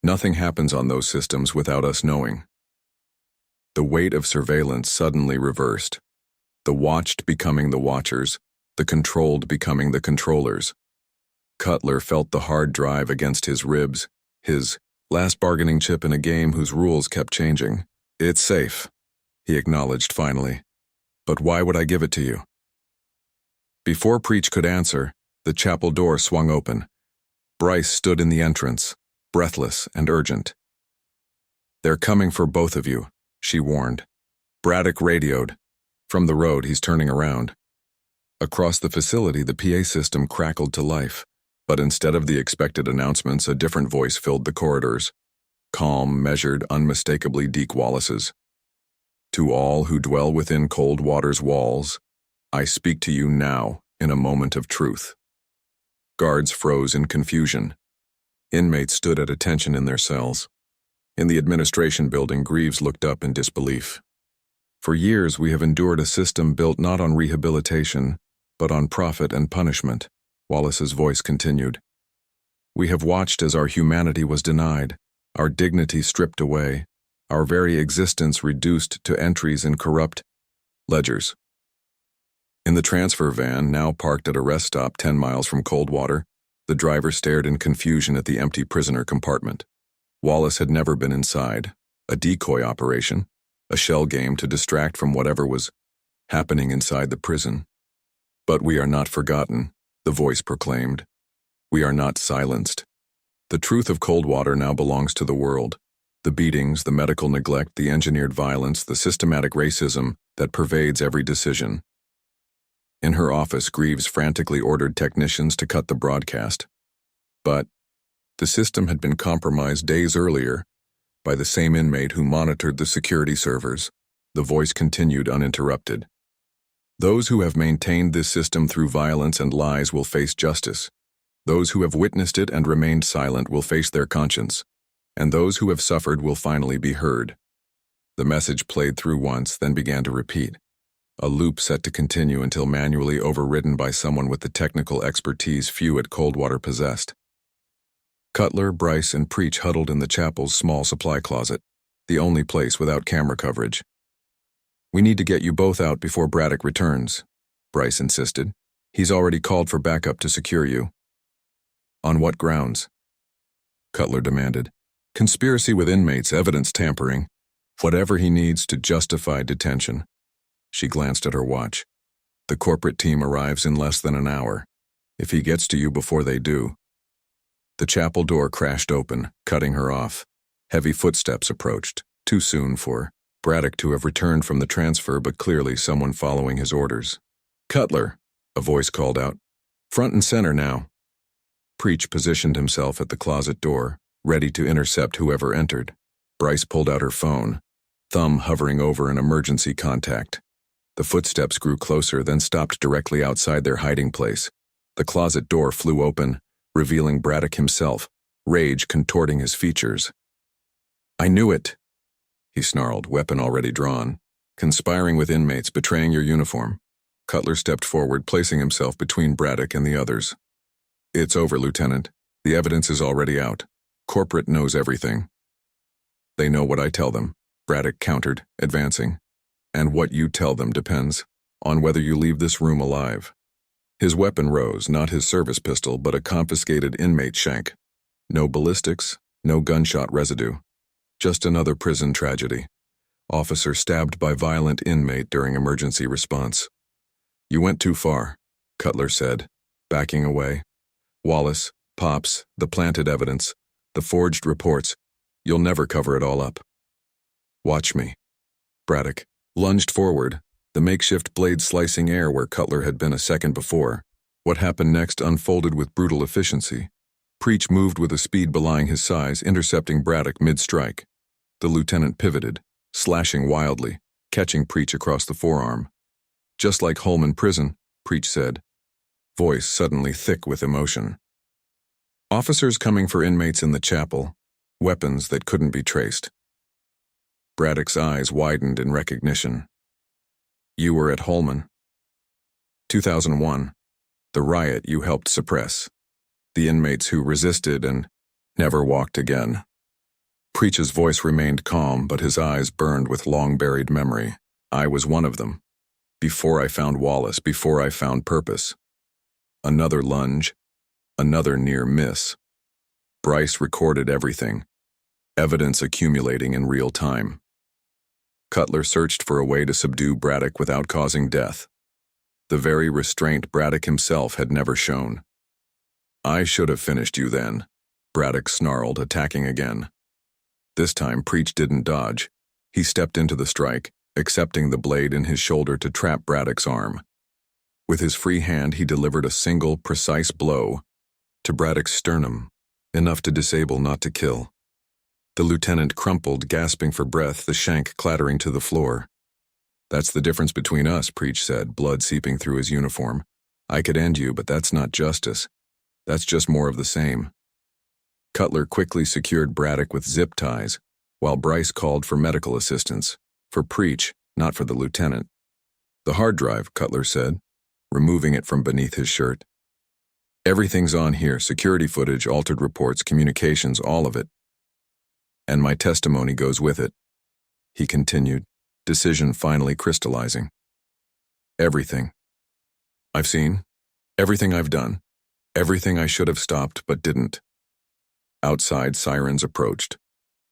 Nothing happens on those systems without us knowing." The weight of surveillance suddenly reversed. The watched becoming the watchers, the controlled becoming the controllers. Cutler felt the hard drive against his ribs, his last bargaining chip in a game whose rules kept changing. "It's safe," he acknowledged finally. "But why would I give it to you?" Before Preach could answer, the chapel door swung open. Bryce stood in the entrance, breathless and urgent. "They're coming for both of you," she warned. Braddock radioed. From the road, he's turning around. Across the facility, the PA system crackled to life, but instead of the expected announcements, a different voice filled the corridors. Calm, measured, unmistakably Deek Wallace's. "To all who dwell within Coldwater's walls, I speak to you now in a moment of truth." Guards froze in confusion. Inmates stood at attention in their cells. In the administration building, Greaves looked up in disbelief. "For years we have endured a system built not on rehabilitation, but on profit and punishment," Wallace's voice continued. "We have watched as our humanity was denied, our dignity stripped away, our very existence reduced to entries in corrupt ledgers." In the transfer van, now parked at a rest stop 10 miles from Coldwater, the driver stared in confusion at the empty prisoner compartment. Wallace had never been inside. A decoy operation, a shell game to distract from whatever was happening inside the prison. "But we are not forgotten," the voice proclaimed. "We are not silenced. The truth of Coldwater now belongs to the world. The beatings, the medical neglect, the engineered violence, the systematic racism that pervades every decision." In her office, Greaves frantically ordered technicians to cut the broadcast. But the system had been compromised days earlier by the same inmate who monitored the security servers. The voice continued uninterrupted. "Those who have maintained this system through violence and lies will face justice. Those who have witnessed it and remained silent will face their conscience. And those who have suffered will finally be heard." The message played through once, then began to repeat. A loop set to continue until manually overridden by someone with the technical expertise few at Coldwater possessed. Cutler, Bryce, and Preach huddled in the chapel's small supply closet, the only place without camera coverage. "We need to get you both out before Braddock returns," Bryce insisted. "He's already called for backup to secure you." "On what grounds?" Cutler demanded. "Conspiracy with inmates, evidence tampering. Whatever he needs to justify detention." She glanced at her watch. "The corporate team arrives in less than an hour. If he gets to you before they do." The chapel door crashed open, cutting her off. Heavy footsteps approached, too soon for Braddock to have returned from the transfer, but clearly someone following his orders. "Cutler," a voice called out. "Front and center now." Preach positioned himself at the closet door, ready to intercept whoever entered. Bryce pulled out her phone, thumb hovering over an emergency contact. The footsteps grew closer, then stopped directly outside their hiding place. The closet door flew open, revealing Braddock himself, rage contorting his features. "I knew it," he snarled, weapon already drawn. "Conspiring with inmates, betraying your uniform." Cutler stepped forward, placing himself between Braddock and the others. "It's over, Lieutenant. The evidence is already out. Corporate knows everything." "They know what I tell them," Braddock countered, advancing. "And what you tell them depends on whether you leave this room alive." His weapon rose, not his service pistol, but a confiscated inmate shank. No ballistics, no gunshot residue. Just another prison tragedy. Officer stabbed by violent inmate during emergency response. "You went too far," Cutler said, backing away. "Wallace, Pops, the planted evidence, the forged reports. You'll never cover it all up." "Watch me." Braddock lunged forward, the makeshift blade slicing air where Cutler had been a second before. What happened next unfolded with brutal efficiency. Preach moved with a speed belying his size, intercepting Braddock mid-strike. The lieutenant pivoted, slashing wildly, catching Preach across the forearm. "Just like Holman Prison," Preach said, voice suddenly thick with emotion. "Officers coming for inmates in the chapel, weapons that couldn't be traced." Braddock's eyes widened in recognition. "You were at Holman." 2001, the riot you helped suppress. The inmates who resisted and never walked again. Preach's voice remained calm, but his eyes burned with long-buried memory. "I was one of them. Before I found Wallace, before I found purpose." Another lunge, another near miss. Bryce recorded everything, evidence accumulating in real time. Cutler searched for a way to subdue Braddock without causing death. The very restraint Braddock himself had never shown. "I should have finished you then," Braddock snarled, attacking again. This time Preach didn't dodge. He stepped into the strike, accepting the blade in his shoulder to trap Braddock's arm. With his free hand he delivered a single, precise blow to Braddock's sternum, enough to disable, not to kill. The lieutenant crumpled, gasping for breath, the shank clattering to the floor. "That's the difference between us," Preach said, blood seeping through his uniform. "I could end you, but that's not justice. That's just more of the same." Cutler quickly secured Braddock with zip ties, while Bryce called for medical assistance. For Preach, not for the lieutenant. "The hard drive," Cutler said, removing it from beneath his shirt. "Everything's on here, security footage, altered reports, communications, all of it. And my testimony goes with it," he continued, decision finally crystallizing. "Everything I've seen, everything I've done, everything I should have stopped but didn't." Outside, sirens approached.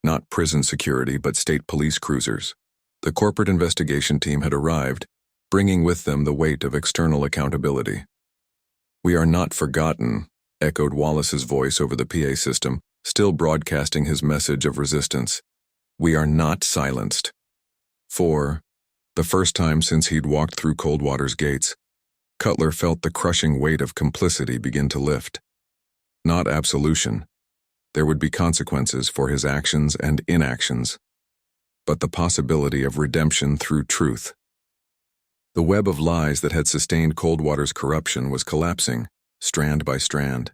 Not prison security, but state police cruisers. The corporate investigation team had arrived, bringing with them the weight of external accountability. "We are not forgotten," echoed Wallace's voice over the PA system, still broadcasting his message of resistance. "We are not silenced." For the first time since he'd walked through Coldwater's gates, Cutler felt the crushing weight of complicity begin to lift. Not absolution. There would be consequences for his actions and inactions, but the possibility of redemption through truth. The web of lies that had sustained Coldwater's corruption was collapsing, strand by strand.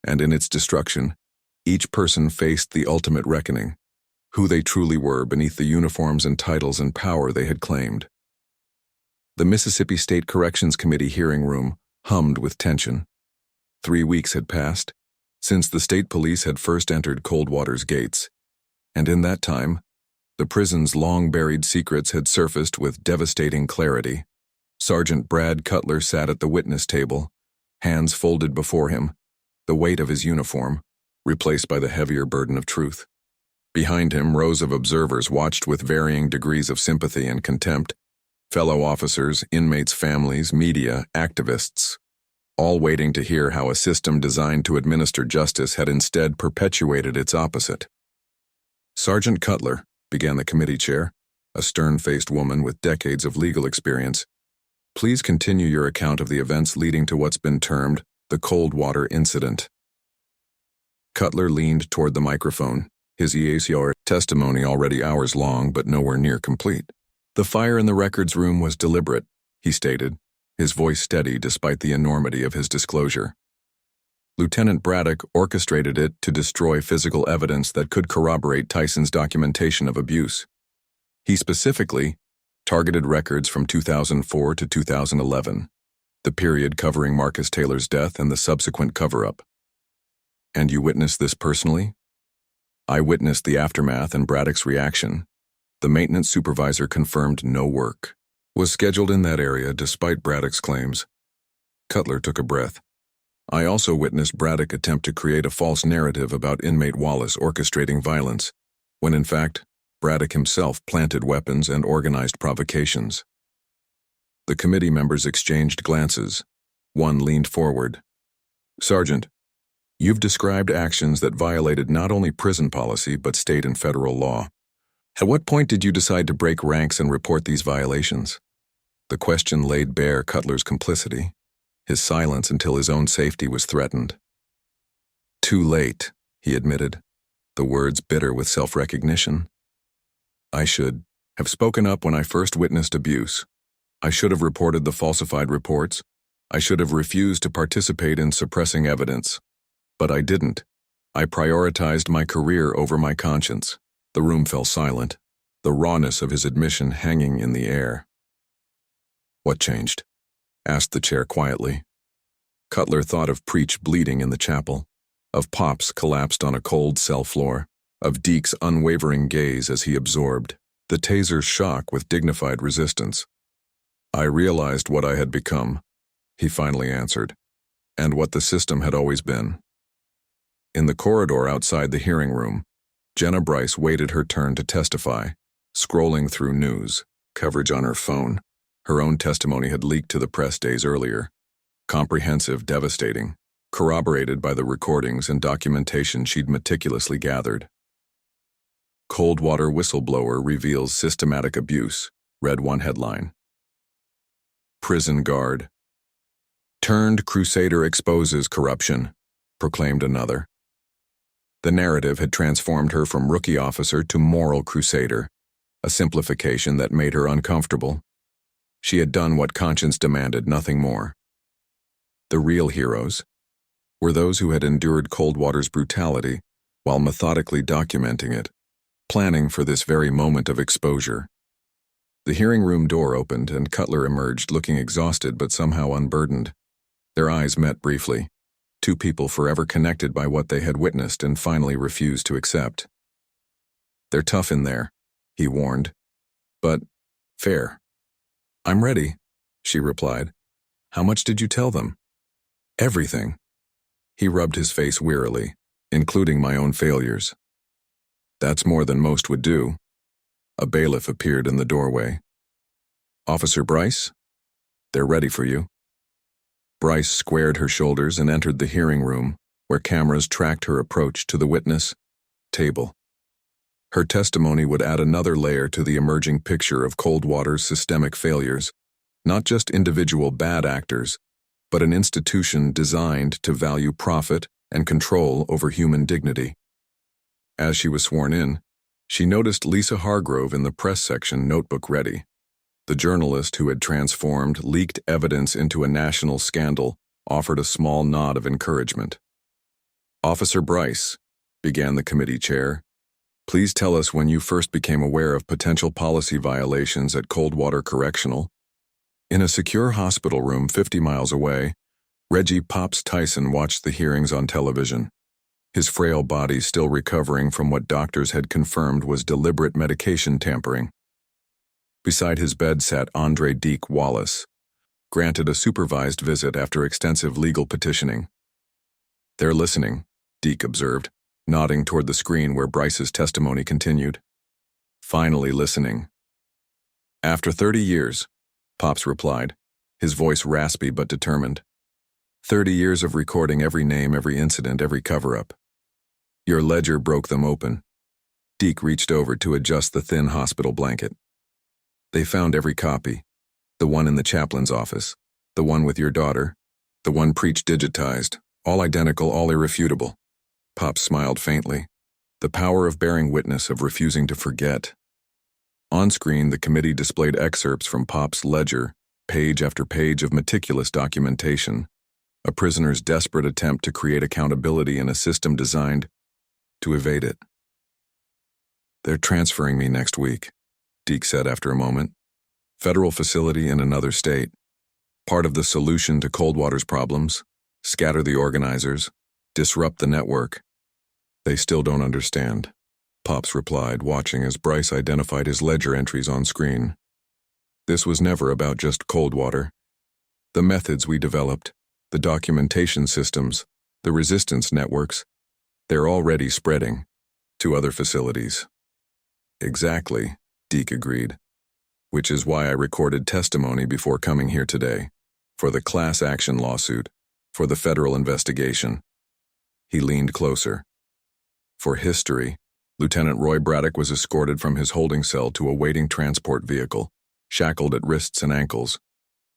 And in its destruction, each person faced the ultimate reckoning, who they truly were beneath the uniforms and titles and power they had claimed. The Mississippi State Corrections Committee hearing room hummed with tension. 3 weeks had passed since the state police had first entered Coldwater's gates, and in that time, the prison's long-buried secrets had surfaced with devastating clarity. Sergeant Brad Cutler sat at the witness table, hands folded before him, the weight of his uniform, replaced by the heavier burden of truth. Behind him, rows of observers watched with varying degrees of sympathy and contempt, fellow officers, inmates' families, media, activists. all waiting to hear how a system designed to administer justice had instead perpetuated its opposite. "Sergeant Cutler," began the committee chair, a stern-faced woman with decades of legal experience, "please continue your account of the events leading to what's been termed the Coldwater incident." Cutler leaned toward the microphone, his EACR testimony already hours long but nowhere near complete. "The fire in the records room was deliberate," he stated, his voice steady despite the enormity of his disclosure. "Lieutenant Braddock orchestrated it to destroy physical evidence that could corroborate Tyson's documentation of abuse. He specifically targeted records from 2004 to 2011, the period covering Marcus Taylor's death and the subsequent cover-up." "And you witnessed this personally?" "I witnessed the aftermath and Braddock's reaction. The maintenance supervisor confirmed no work was scheduled in that area despite Braddock's claims." Cutler took a breath. "I also witnessed Braddock attempt to create a false narrative about inmate Wallace orchestrating violence, when in fact, Braddock himself planted weapons and organized provocations." The committee members exchanged glances. One leaned forward. "Sergeant, you've described actions that violated not only prison policy but state and federal law. At what point did you decide to break ranks and report these violations?" The question laid bare Cutler's complicity, his silence until his own safety was threatened. "Too late," he admitted, the words bitter with self-recognition. "I should have spoken up when I first witnessed abuse. I should have reported the falsified reports. I should have refused to participate in suppressing evidence. But I didn't. I prioritized my career over my conscience." The room fell silent, the rawness of his admission hanging in the air. "What changed?" asked the chair quietly. Cutler thought of Preach bleeding in the chapel, of Pops collapsed on a cold cell floor, of Deek's unwavering gaze as he absorbed the Taser's shock with dignified resistance. "I realized what I had become," he finally answered, "and what the system had always been." In the corridor outside the hearing room, Jenna Bryce waited her turn to testify, scrolling through news coverage on her phone. Her own testimony had leaked to the press days earlier. Comprehensive, devastating, corroborated by the recordings and documentation she'd meticulously gathered. "Coldwater whistleblower reveals systematic abuse," read one headline. "Prison guard turned crusader exposes corruption," proclaimed another. The narrative had transformed her from rookie officer to moral crusader, a simplification that made her uncomfortable. She had done what conscience demanded, nothing more. The real heroes were those who had endured Coldwater's brutality while methodically documenting it, planning for this very moment of exposure. The hearing room door opened and Cutler emerged looking exhausted but somehow unburdened. Their eyes met briefly, two people forever connected by what they had witnessed and finally refused to accept. "They're tough in there," he warned, "but fair." "I'm ready," she replied. "How much did you tell them?" "Everything." He rubbed his face wearily, "including my own failures." "That's more than most would do." A bailiff appeared in the doorway. "Officer Bryce? They're ready for you." Bryce squared her shoulders and entered the hearing room, where cameras tracked her approach to the witness table. Her testimony would add another layer to the emerging picture of Coldwater's systemic failures, not just individual bad actors, but an institution designed to value profit and control over human dignity. As she was sworn in, she noticed Lisa Hargrove in the press section, notebook ready. The journalist who had transformed leaked evidence into a national scandal offered a small nod of encouragement. "Officer Bryce," began the committee chair, "please tell us when you first became aware of potential policy violations at Coldwater Correctional." In a secure hospital room 50 miles away, Reggie Pops Tyson watched the hearings on television, his frail body still recovering from what doctors had confirmed was deliberate medication tampering. Beside his bed sat Deek Wallace, granted a supervised visit after extensive legal petitioning. "They're listening," Deek observed, nodding toward the screen where Bryce's testimony continued. "Finally listening." "After 30 years," Pops replied, his voice raspy but determined. 30 years of recording every name, every incident, every cover-up. Your ledger broke them open. Deek reached over to adjust the thin hospital blanket. They found every copy. The one in the chaplain's office, the one with your daughter, the one Preach digitized, all identical, all irrefutable. Pop smiled faintly. The power of bearing witness, of refusing to forget. On screen, the committee displayed excerpts from Pop's ledger, page after page of meticulous documentation, a prisoner's desperate attempt to create accountability in a system designed to evade it. "They're transferring me next week," Deek said after a moment. "Federal facility in another state. Part of the solution to Coldwater's problems, scatter the organizers, disrupt the network. They still don't understand," Pops replied, watching as Bryce identified his ledger entries on screen. "This was never about just Coldwater. The methods we developed, the documentation systems, the resistance networks, they're already spreading to other facilities." "Exactly," Deek agreed. "Which is why I recorded testimony before coming here today, for the class action lawsuit, for the federal investigation." He leaned closer. For history, Lieutenant Roy Braddock was escorted from his holding cell to a waiting transport vehicle, shackled at wrists and ankles,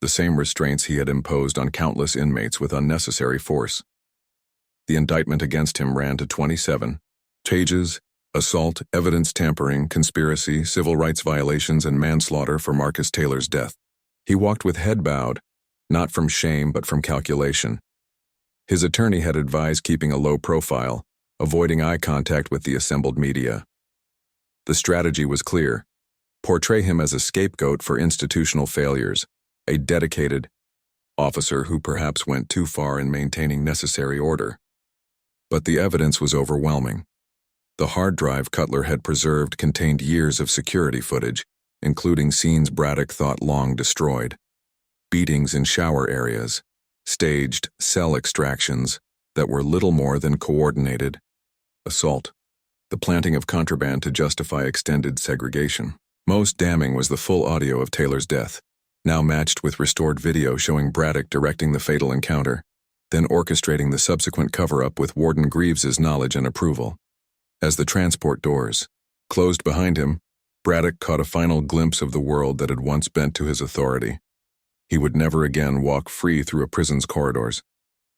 the same restraints he had imposed on countless inmates with unnecessary force. The indictment against him ran to 27 charges: assault, evidence tampering, conspiracy, civil rights violations, and manslaughter for Marcus Taylor's death. He walked with head bowed, not from shame but from calculation. His attorney had advised keeping a low profile, avoiding eye contact with the assembled media. The strategy was clear: portray him as a scapegoat for institutional failures, a dedicated officer who perhaps went too far in maintaining necessary order. But the evidence was overwhelming. The hard drive Cutler had preserved contained years of security footage, including scenes Braddock thought long destroyed. Beatings in shower areas, staged cell extractions that were little more than coordinated. Assault, the planting of contraband to justify extended segregation. Most damning was the full audio of Taylor's death, now matched with restored video showing Braddock directing the fatal encounter, then orchestrating the subsequent cover-up with Warden Greaves's knowledge and approval. As the transport doors closed behind him, Braddock caught a final glimpse of the world that had once bent to his authority. He would never again walk free through a prison's corridors,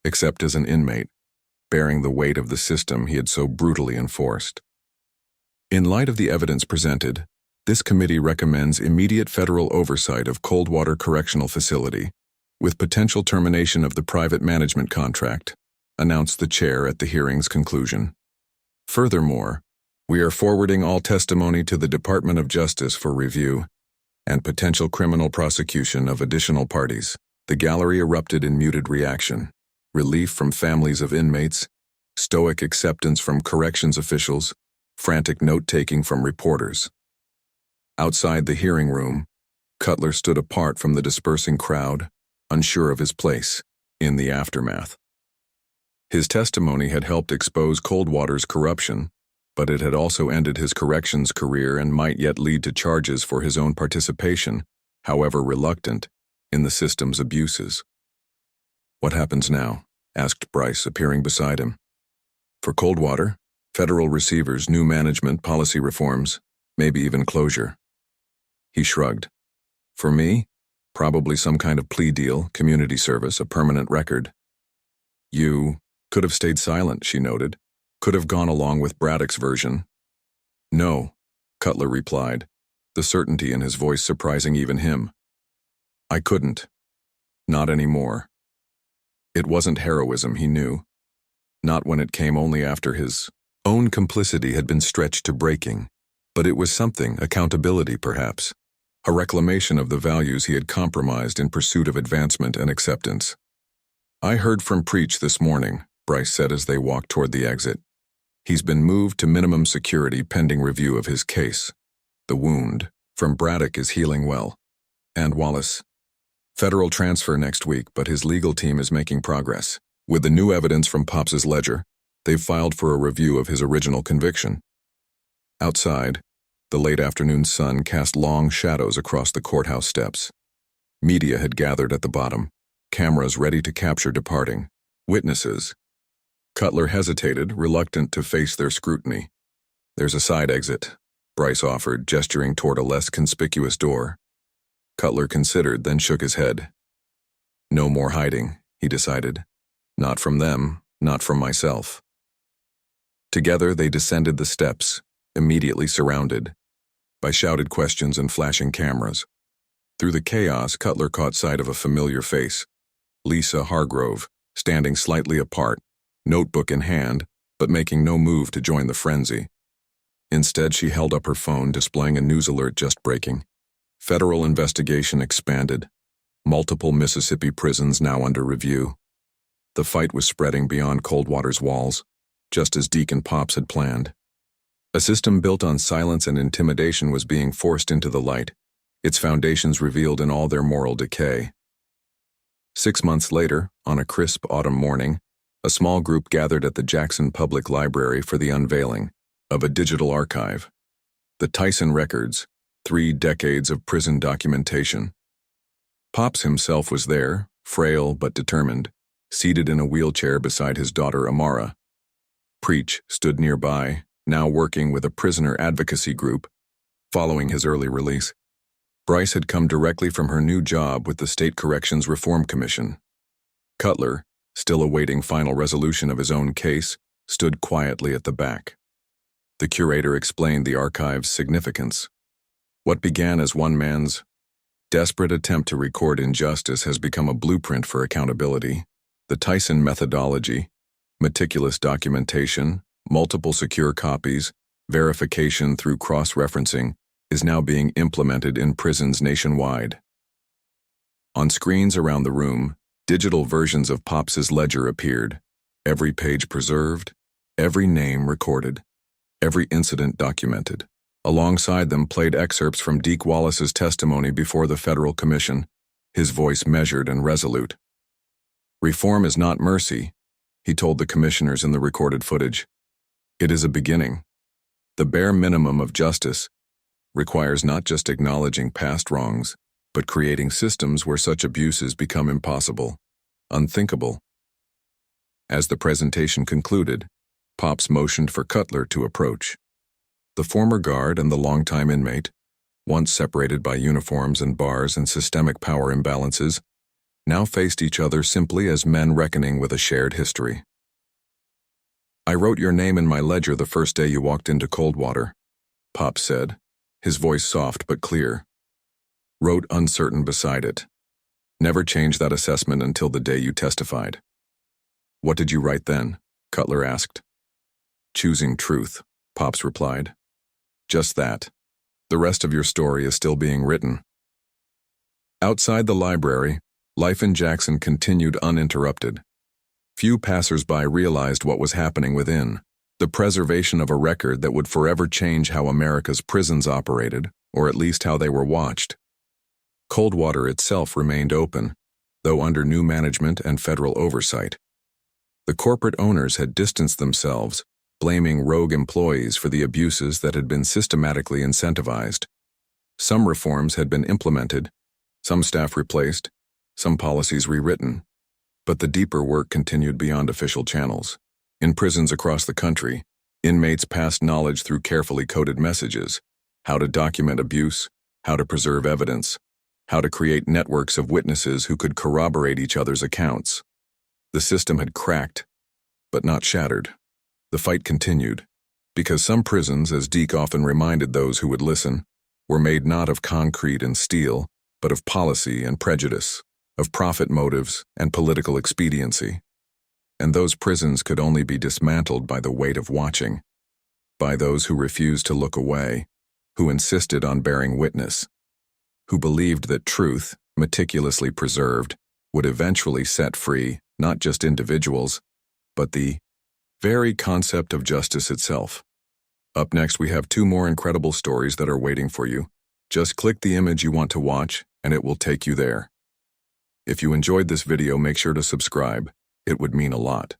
except as an inmate, bearing the weight of the system he had so brutally enforced. In light of the evidence presented, this committee recommends immediate federal oversight of Coldwater Correctional Facility, with potential termination of the private management contract, announced the chair at the hearing's conclusion. Furthermore, we are forwarding all testimony to the Department of Justice for review and potential criminal prosecution of additional parties. The gallery erupted in muted reaction. Relief from families of inmates, stoic acceptance from corrections officials, frantic note-taking from reporters. Outside the hearing room, Cutler stood apart from the dispersing crowd, unsure of his place in the aftermath. His testimony had helped expose Coldwater's corruption, but it had also ended his corrections career and might yet lead to charges for his own participation, however reluctant, in the system's abuses. "What happens now?" asked Bryce, appearing beside him. "For Coldwater, federal receivers, new management, policy reforms, maybe even closure." He shrugged. "For me, probably some kind of plea deal, community service, a permanent record." "You could have stayed silent," she noted. "Could have gone along with Braddock's version." "No," Cutler replied, the certainty in his voice surprising even him. "I couldn't. Not anymore." It wasn't heroism, he knew. Not when it came only after his own complicity had been stretched to breaking. But it was something, accountability perhaps, a reclamation of the values he had compromised in pursuit of advancement and acceptance. "I heard from Preach this morning," Bryce said as they walked toward the exit. "He's been moved to minimum security pending review of his case. The wound from Braddock is healing well. And Wallace. Federal transfer next week, but his legal team is making progress. With the new evidence from Pops's ledger, they've filed for a review of his original conviction." Outside, the late afternoon sun cast long shadows across the courthouse steps. Media had gathered at the bottom, cameras ready to capture departing witnesses. Cutler hesitated, reluctant to face their scrutiny. "There's a side exit," Bryce offered, gesturing toward a less conspicuous door. Cutler considered, then shook his head. "No more hiding," he decided. "Not from them, not from myself." Together they descended the steps, immediately surrounded by shouted questions and flashing cameras. Through the chaos, Cutler caught sight of a familiar face, Lisa Hargrove, standing slightly apart, notebook in hand, but making no move to join the frenzy. Instead, she held up her phone, displaying a news alert just breaking. Federal investigation expanded. Multiple Mississippi prisons now under review. The fight was spreading beyond Coldwater's walls, just as Deek and Pops had planned. A system built on silence and intimidation was being forced into the light, its foundations revealed in all their moral decay. 6 months later, on a crisp autumn morning, a small group gathered at the Jackson Public Library for the unveiling of a digital archive. The Tyson records, 3 decades of prison documentation. Pops himself was there, frail but determined, seated in a wheelchair beside his daughter Amara. Preach stood nearby, now working with a prisoner advocacy group, following his early release. Bryce had come directly from her new job with the State Corrections Reform Commission. Cutler, still awaiting final resolution of his own case, stood quietly at the back. The curator explained the archive's significance. What began as one man's desperate attempt to record injustice has become a blueprint for accountability. The Tyson methodology, meticulous documentation, multiple secure copies, verification through cross-referencing, is now being implemented in prisons nationwide. On screens around the room, digital versions of Pops's ledger appeared, every page preserved, every name recorded, every incident documented. Alongside them played excerpts from Deek Wallace's testimony before the federal commission, his voice measured and resolute. "Reform is not mercy," he told the commissioners in the recorded footage. "It is a beginning. The bare minimum of justice requires not just acknowledging past wrongs, but creating systems where such abuses become impossible, unthinkable." As the presentation concluded, Pops motioned for Cutler to approach. The former guard and the longtime inmate, once separated by uniforms and bars and systemic power imbalances, now faced each other simply as men reckoning with a shared history. "I wrote your name in my ledger the first day you walked into Coldwater," Pops said, his voice soft but clear. "Wrote uncertain beside it. Never changed that assessment until the day you testified." "What did you write then?" Cutler asked. "Choosing truth," Pops replied. "Just that. The rest of your story is still being written." Outside the library, life in Jackson continued uninterrupted. Few passers-by realized what was happening within, the preservation of a record that would forever change how America's prisons operated, or at least how they were watched. Coldwater itself remained open, though under new management and federal oversight. The corporate owners had distanced themselves, blaming rogue employees for the abuses that had been systematically incentivized. Some reforms had been implemented, some staff replaced, some policies rewritten, but the deeper work continued beyond official channels. In prisons across the country, inmates passed knowledge through carefully coded messages: how to document abuse, how to preserve evidence, how to create networks of witnesses who could corroborate each other's accounts. The system had cracked, but not shattered. The fight continued, because some prisons, as Deek often reminded those who would listen, were made not of concrete and steel, but of policy and prejudice, of profit motives and political expediency. And those prisons could only be dismantled by the weight of watching, by those who refused to look away, who insisted on bearing witness, who believed that truth, meticulously preserved, would eventually set free not just individuals, but the very concept of justice itself. Up next, we have 2 more incredible stories that are waiting for you. Just click the image you want to watch, and it will take you there. If you enjoyed this video, make sure to subscribe. It would mean a lot.